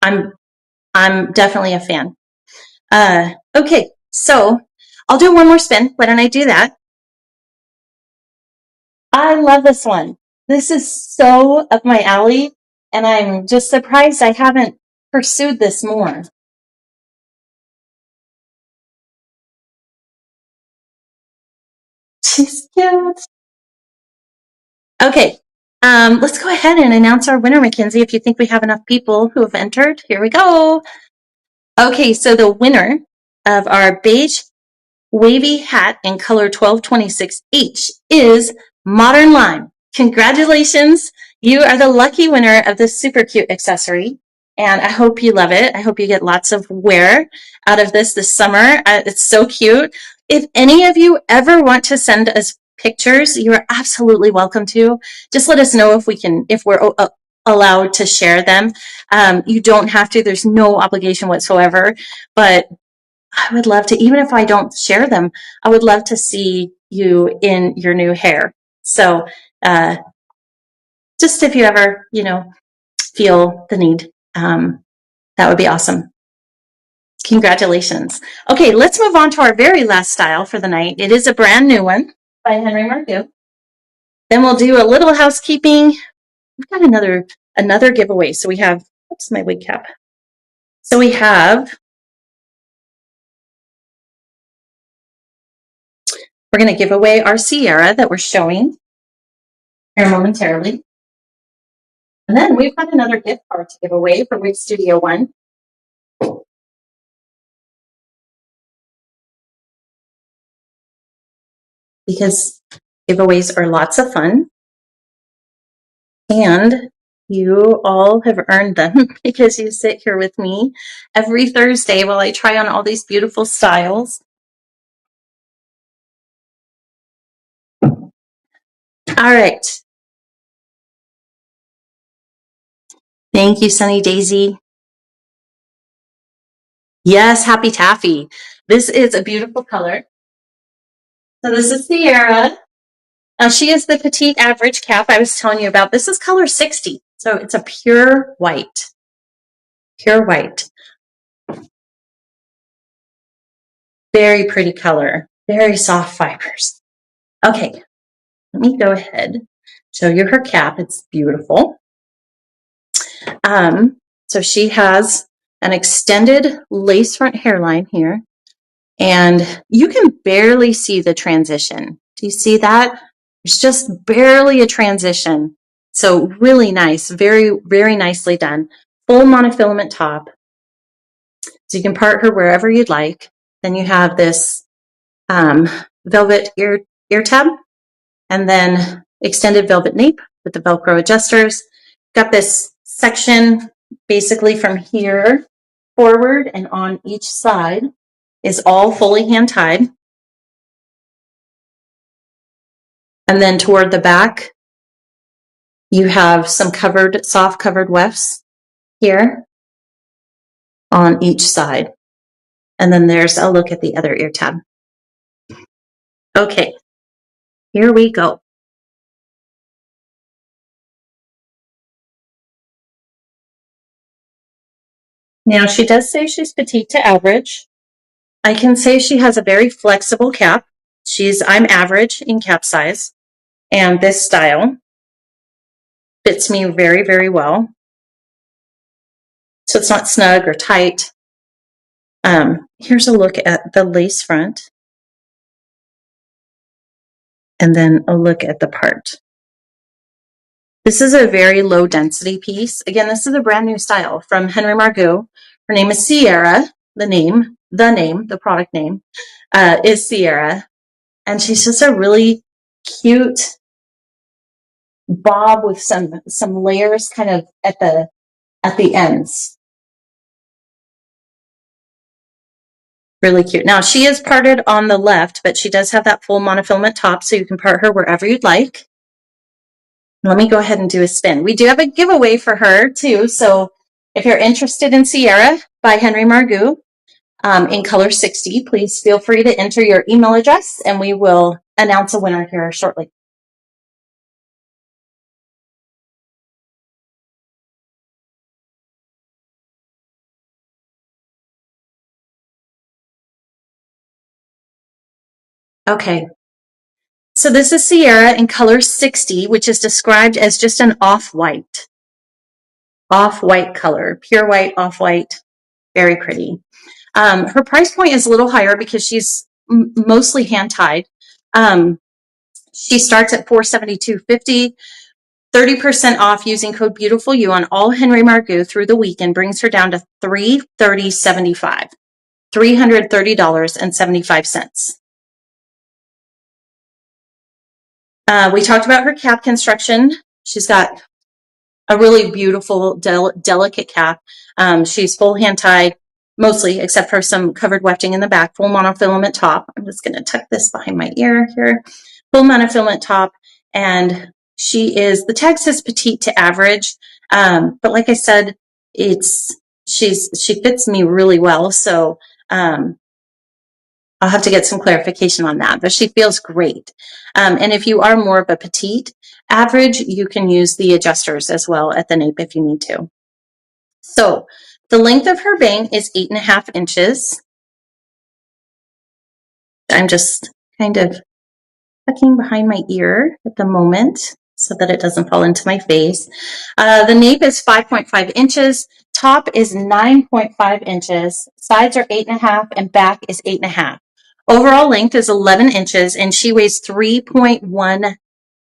I'm definitely a fan. Okay. So I'll do one more spin. Why don't I do that? I love this one. This is so up my alley, and I'm just surprised I haven't pursued this more. She's cute. Okay. Let's go ahead and announce our winner, Mackenzie. If you think we have enough people who have entered, here we go. Okay, so the winner of our beige wavy hat in color 1226H is Modern Lime. Congratulations. You are the lucky winner of this super cute accessory. And I hope you love it. I hope you get lots of wear out of this summer. It's so cute. If any of you ever want to send us pictures, you are absolutely welcome to. Just let us know if we're allowed to share them. You don't have to. There's no obligation whatsoever. But I would love to, even if I don't share them, I would love to see you in your new hair. So just if you ever, feel the need, that would be awesome. Congratulations. Okay, let's move on to our very last style for the night. It is a brand new one by Henry Margu. Then we'll do a little housekeeping. We've got another giveaway. So we have, what's my wig cap? So we're going to give away our Sierra that we're showing here momentarily. And then we've got another gift card to give away for Wig Studio One. Because giveaways are lots of fun. And you all have earned them because you sit here with me every Thursday while I try on all these beautiful styles. All right. Thank you, Sunny Daisy. Yes, Happy Taffy. This is a beautiful color. So this is Sierra. Now she is the petite average cap I was telling you about. This is color 60. So it's a pure white. Pure white. Very pretty color. Very soft fibers. Okay, let me go ahead. Show you her cap. It's beautiful. So she has an extended lace front hairline here. And you can barely see the transition. Do you see that? There's just barely a transition. So really nice, very, very nicely done. Full monofilament top. So you can part her wherever you'd like. Then you have this velvet ear tab, and then extended velvet nape with the Velcro adjusters. Got this section basically from here forward and on each side is all fully hand tied. And then toward the back, you have some soft covered wefts here on each side. And then there's a look at the other ear tab. Okay, here we go. Now she does say she's petite to average. I can say she has a very flexible cap. I'm average in cap size, and this style fits me very, very well. So it's not snug or tight. Here's a look at the lace front, and then a look at the part. This is a very low density piece. Again, this is a brand new style from Henry Margu. Her name is Sierra. The product name is Sierra. And she's just a really cute bob with some layers kind of at the ends. Really cute. Now she is parted on the left, but she does have that full monofilament top, so you can part her wherever you'd like. Let me go ahead and do a spin. We do have a giveaway for her too. So if you're interested in Sierra by Henry Margu in color 60, please feel free to enter your email address and we will announce a winner here shortly. Okay. So this is Sierra in color 60, which is described as just an off-white color, pure white, off-white, very pretty. Her price point is a little higher because she's mostly hand-tied. She starts at $472.50. 30% off using code BEAUTIFULYOU on all Henry Margu through the weekend brings her down to $330.75. $330.75. We talked about her cap construction. She's got a really beautiful, delicate cap. She's full hand tied, mostly, except for some covered wefting in the back, full monofilament top. I'm just going to tuck this behind my ear here. Full monofilament top, and the tag says petite to average, but like I said, she fits me really well, so I'll have to get some clarification on that, but she feels great. And if you are more of a petite average, you can use the adjusters as well at the nape if you need to. So the length of her bang is 8.5 inches. I'm just kind of tucking behind my ear at the moment so that it doesn't fall into my face. The nape is 5.5 inches. Top is 9.5 inches. Sides are 8.5 and back is 8.5. Overall length is 11 inches and she weighs 3.1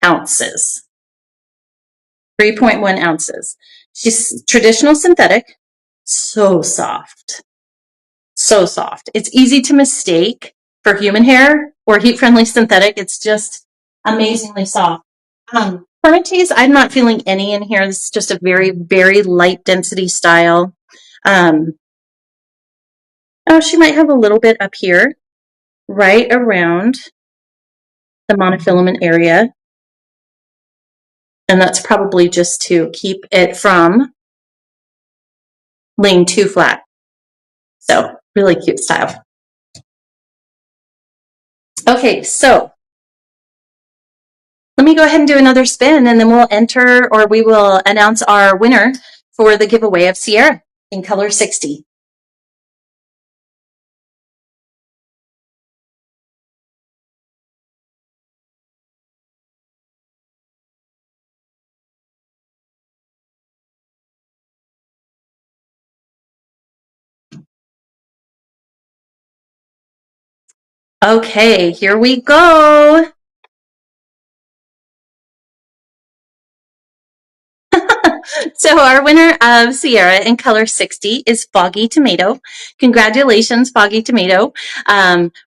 ounces. 3.1 ounces. She's traditional synthetic. So soft. So soft. It's easy to mistake for human hair or heat-friendly synthetic. It's just amazingly soft. Permatease, I'm not feeling any in here. This is just a very, very light density style. Oh, she might have a little bit up here, right around the monofilament area. And that's probably just to keep it from laying 2 flat. So really cute style. Okay, so let me go ahead and do another spin, and then we'll enter, or we will announce our winner for the giveaway of Sierra in color 60. Okay, here we go. So our winner of Sierra in color 60 is Foggy Tomato. Congratulations, Foggy Tomato.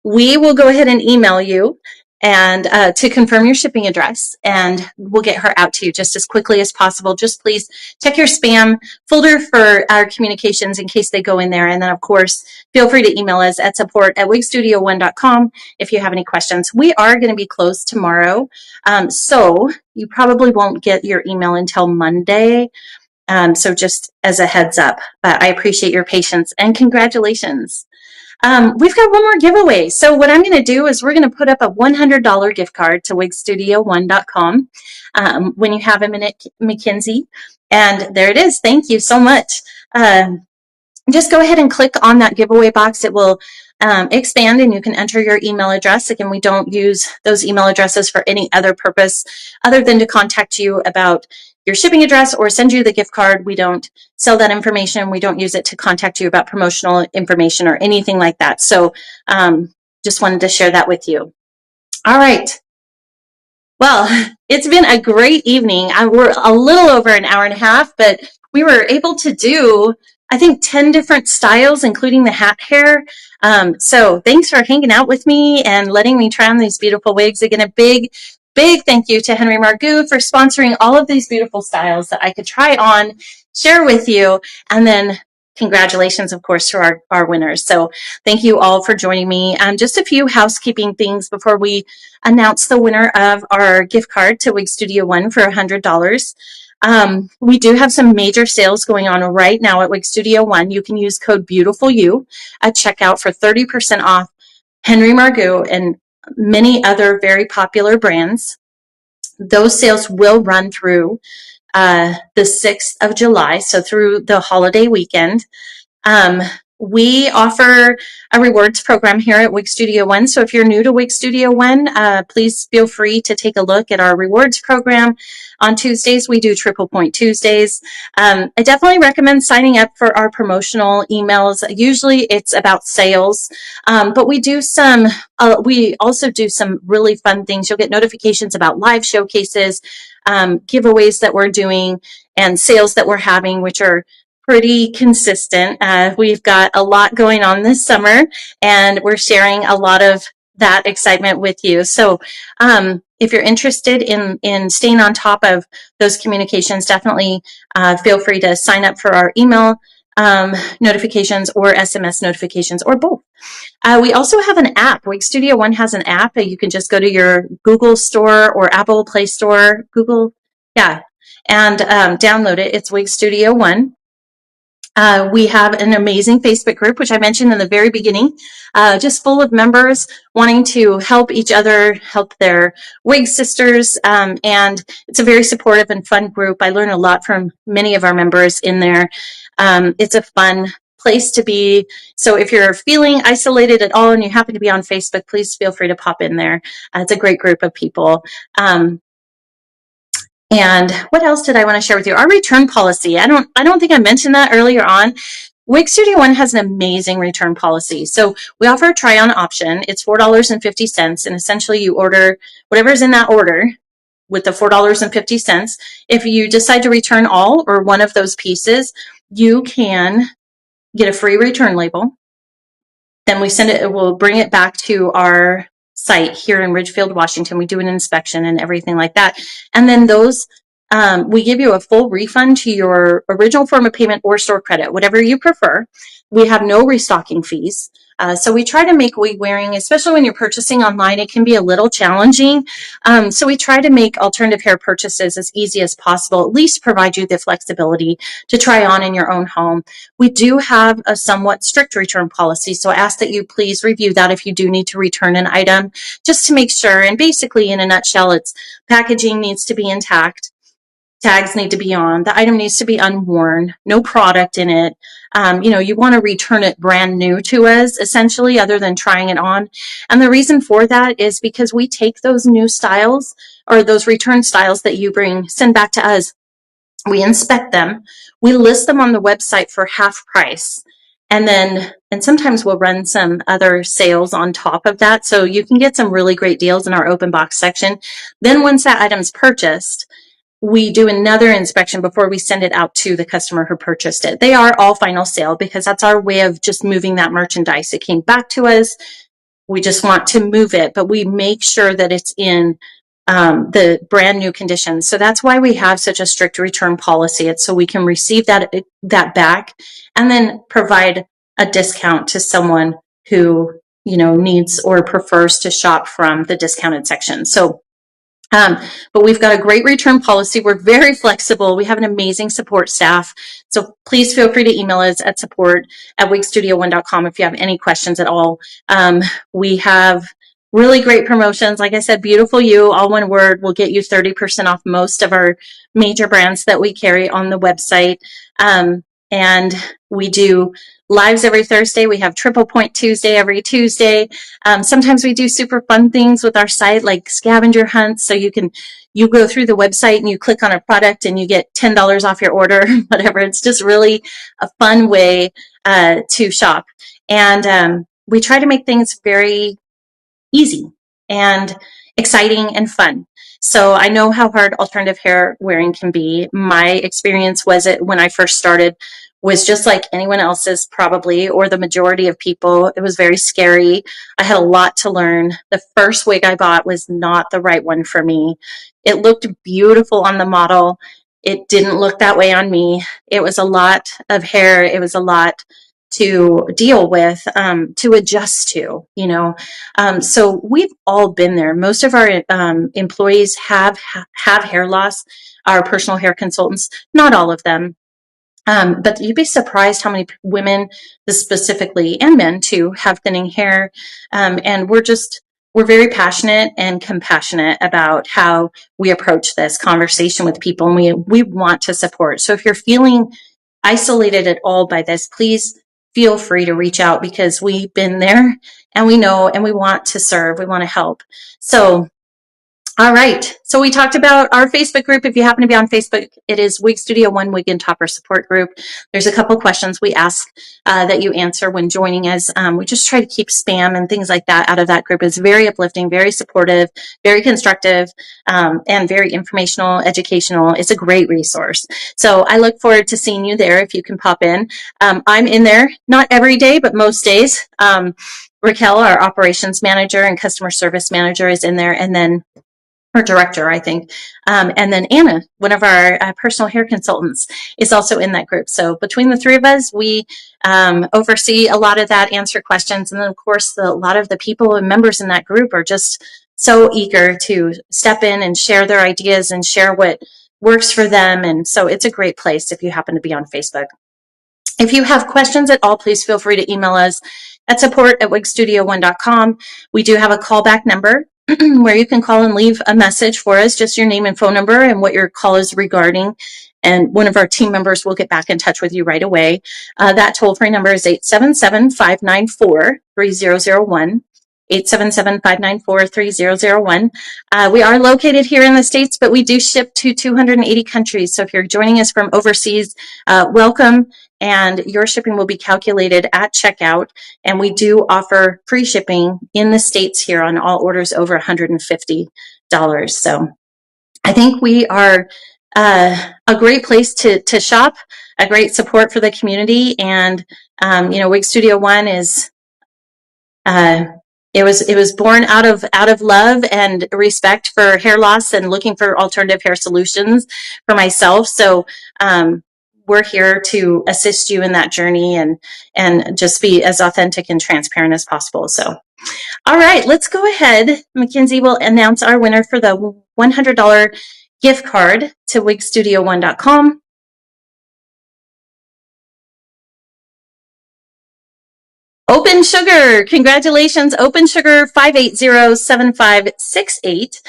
We will go ahead and email you and to confirm your shipping address, and we'll get her out to you just as quickly as possible. Just please check your spam folder for our communications in case they go in there. And then, of course, feel free to email us at support@wigstudio1.com if you have any questions. We are going to be closed tomorrow, so you probably won't get your email until Monday. So just as a heads up, I appreciate your patience and congratulations. We've got one more giveaway. So what I'm going to do is we're going to put up a $100 gift card to wigstudio1.com when you have a minute, Mackenzie. And there it is. Thank you so much. Just go ahead and click on that giveaway box. It will expand and you can enter your email address. Again, we don't use those email addresses for any other purpose other than to contact you about your shipping address or send you the gift card. We don't sell that information. We don't use it to contact you about promotional information or anything like that. So just wanted to share that with you. All right. Well, it's been a great evening. We're a little over an hour and a half, but we were able to do, I think, 10 different styles, including the hat hair. So thanks for hanging out with me and letting me try on these beautiful wigs. Again, a big thank you to Henry Margu for sponsoring all of these beautiful styles that I could try on, share with you, and then congratulations, of course, to our winners. So thank you all for joining me. Just a few housekeeping things before we announce the winner of our gift card to Wig Studio One for $100. We do have some major sales going on right now at Wig Studio One. You can use code BEAUTIFULYOU at checkout for 30% off Henry Margu and many other very popular brands. Those sales will run through the 6th of July, so through the holiday weekend. We offer a rewards program here at Wig Studio One. So if you're new to Wig Studio One, please feel free to take a look at our rewards program. On Tuesdays, we do Triple Point Tuesdays. I definitely recommend signing up for our promotional emails. Usually it's about sales, but we also do some really fun things. You'll get notifications about live showcases, giveaways that we're doing, and sales that we're having, which are pretty consistent. We've got a lot going on this summer, and we're sharing a lot of that excitement with you. So if you're interested in staying on top of those communications, definitely feel free to sign up for our email notifications or SMS notifications or both. We also have an app. Wig Studio One has an app. You can just go to your Google Store or Apple Play Store, and download it. It's Wig Studio One. We have an amazing Facebook group, which I mentioned in the very beginning, just full of members wanting to help each other, help their wig sisters, and it's a very supportive and fun group. I learn a lot from many of our members in there. It's a fun place to be. So if you're feeling isolated at all and you happen to be on Facebook, please feel free to pop in there. It's a great group of people. And what else did I want to share with you? Our return policy. I don't think I mentioned that earlier on. Wig Studio One has an amazing return policy. So we offer a try-on option. It's $4.50, and essentially you order whatever's in that order with the $4.50. If you decide to return all or one of those pieces, you can get a free return label. Then we'll bring it back to our site here in Ridgefield, Washington. We do an inspection and everything like that. And then those we give you a full refund to your original form of payment or store credit, whatever you prefer. We have no restocking fees. So we try to make wig wearing, especially when you're purchasing online, it can be a little challenging. So we try to make alternative hair purchases as easy as possible, at least provide you the flexibility to try on in your own home. We do have a somewhat strict return policy, so I ask that you please review that if you do need to return an item, just to make sure. And basically, in a nutshell, it's packaging needs to be intact. Tags need to be on. The item needs to be unworn, no product in it. You want to return it brand new to us, essentially, other than trying it on. And the reason for that is because we take those new styles or those return styles that you send back to us. We inspect them. We list them on the website for half price. And sometimes we'll run some other sales on top of that. So you can get some really great deals in our open box section. Then once that item's purchased, we do another inspection before we send it out to the customer who purchased it. They are all final sale because that's our way of just moving that merchandise. It came back to us. We just want to move it, but we make sure that it's in the brand new condition. So that's why we have such a strict return policy. It's so we can receive that back and then provide a discount to someone who, needs or prefers to shop from the discounted section. But we've got a great return policy. We're very flexible. We have an amazing support staff. So please feel free to email us at support@wigstudio1.com if you have any questions at all. We have really great promotions. Like I said, Beautiful You, all one word, will get you 30% off most of our major brands that we carry on the website. And we do lives every Thursday. We have Triple Point Tuesday every Tuesday. Sometimes we do super fun things with our site, like scavenger hunts. So you go through the website and you click on a product and you get $10 off your order, whatever. It's just really a fun way to shop. And we try to make things very easy and exciting and fun. So I know how hard alternative hair wearing can be. My experience when I first started was just like anyone else's probably, or the majority of people. It was very scary. I had a lot to learn. The first wig I bought was not the right one for me. It looked beautiful on the model. It didn't look that way on me. It was a lot of hair. It was a lot to deal with, to adjust to, so we've all been there. Most of our employees have hair loss, our personal hair consultants, not all of them. But you'd be surprised how many women specifically, and men too, have thinning hair. And we're very passionate and compassionate about how we approach this conversation with people, and we want to support. So if you're feeling isolated at all by this, please feel free to reach out, because we've been there and we know, and we want to serve, we want to help. So all right. So we talked about our Facebook group. If you happen to be on Facebook, it is Wig Studio One Wig and Topper Support Group. There's a couple questions we ask that you answer when joining us. We just try to keep spam and things like that out of that group. It's very uplifting, very supportive, very constructive, and very informational, educational. It's a great resource. So I look forward to seeing you there if you can pop in. I'm in there, not every day, but most days. Raquel, our operations manager and customer service manager, is in there, and then or director, I think. And then Anna, one of our personal hair consultants, is also in that group. So between the three of us, we oversee a lot of that, answer questions. And then, of course, a lot of the people and members in that group are just so eager to step in and share their ideas and share what works for them. And so it's a great place if you happen to be on Facebook. If you have questions at all, please feel free to email us at support@wigstudio1.com. We do have a callback number where you can call and leave a message for us, just your name and phone number and what your call is regarding. And one of our team members will get back in touch with you right away. That toll-free number is 877-594-3001. 877-594-3001. We are located here in the States, but we do ship to 280 countries. So if you're joining us from overseas, welcome. And your shipping will be calculated at checkout. And we do offer free shipping in the States here on all orders over $150. So I think we are a great place to shop, a great support for the community. And, Wig Studio One is It was born out of love and respect for hair loss and looking for alternative hair solutions for myself. So we're here to assist you in that journey and just be as authentic and transparent as possible. So, all right, let's go ahead. Mackenzie will announce our winner for the $100 gift card to wigstudio1.com. Open Sugar, congratulations, Open Sugar 5807568.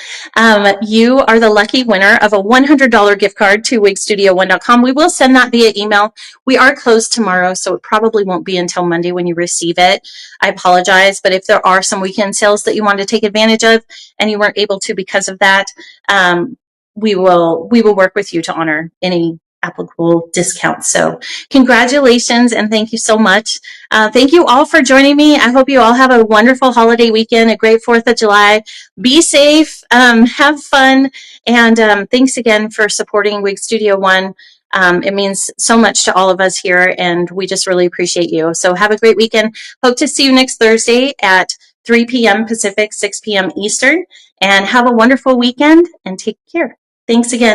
You are the lucky winner of a $100 gift card to wigstudio1.com. We will send that via email. We are closed tomorrow, so it probably won't be until Monday when you receive it. I apologize, but if there are some weekend sales that you want to take advantage of and you weren't able to because of that, we will work with you to honor any applicable discounts. So congratulations and thank you so much. Thank you all for joining me. I hope you all have a wonderful holiday weekend, a great 4th of July. Be safe, have fun, and thanks again for supporting Wig Studio One. It means so much to all of us here, and we just really appreciate you. So have a great weekend. Hope to see you next Thursday at 3 p.m. Pacific, 6 p.m. Eastern, and have a wonderful weekend and take care. Thanks again.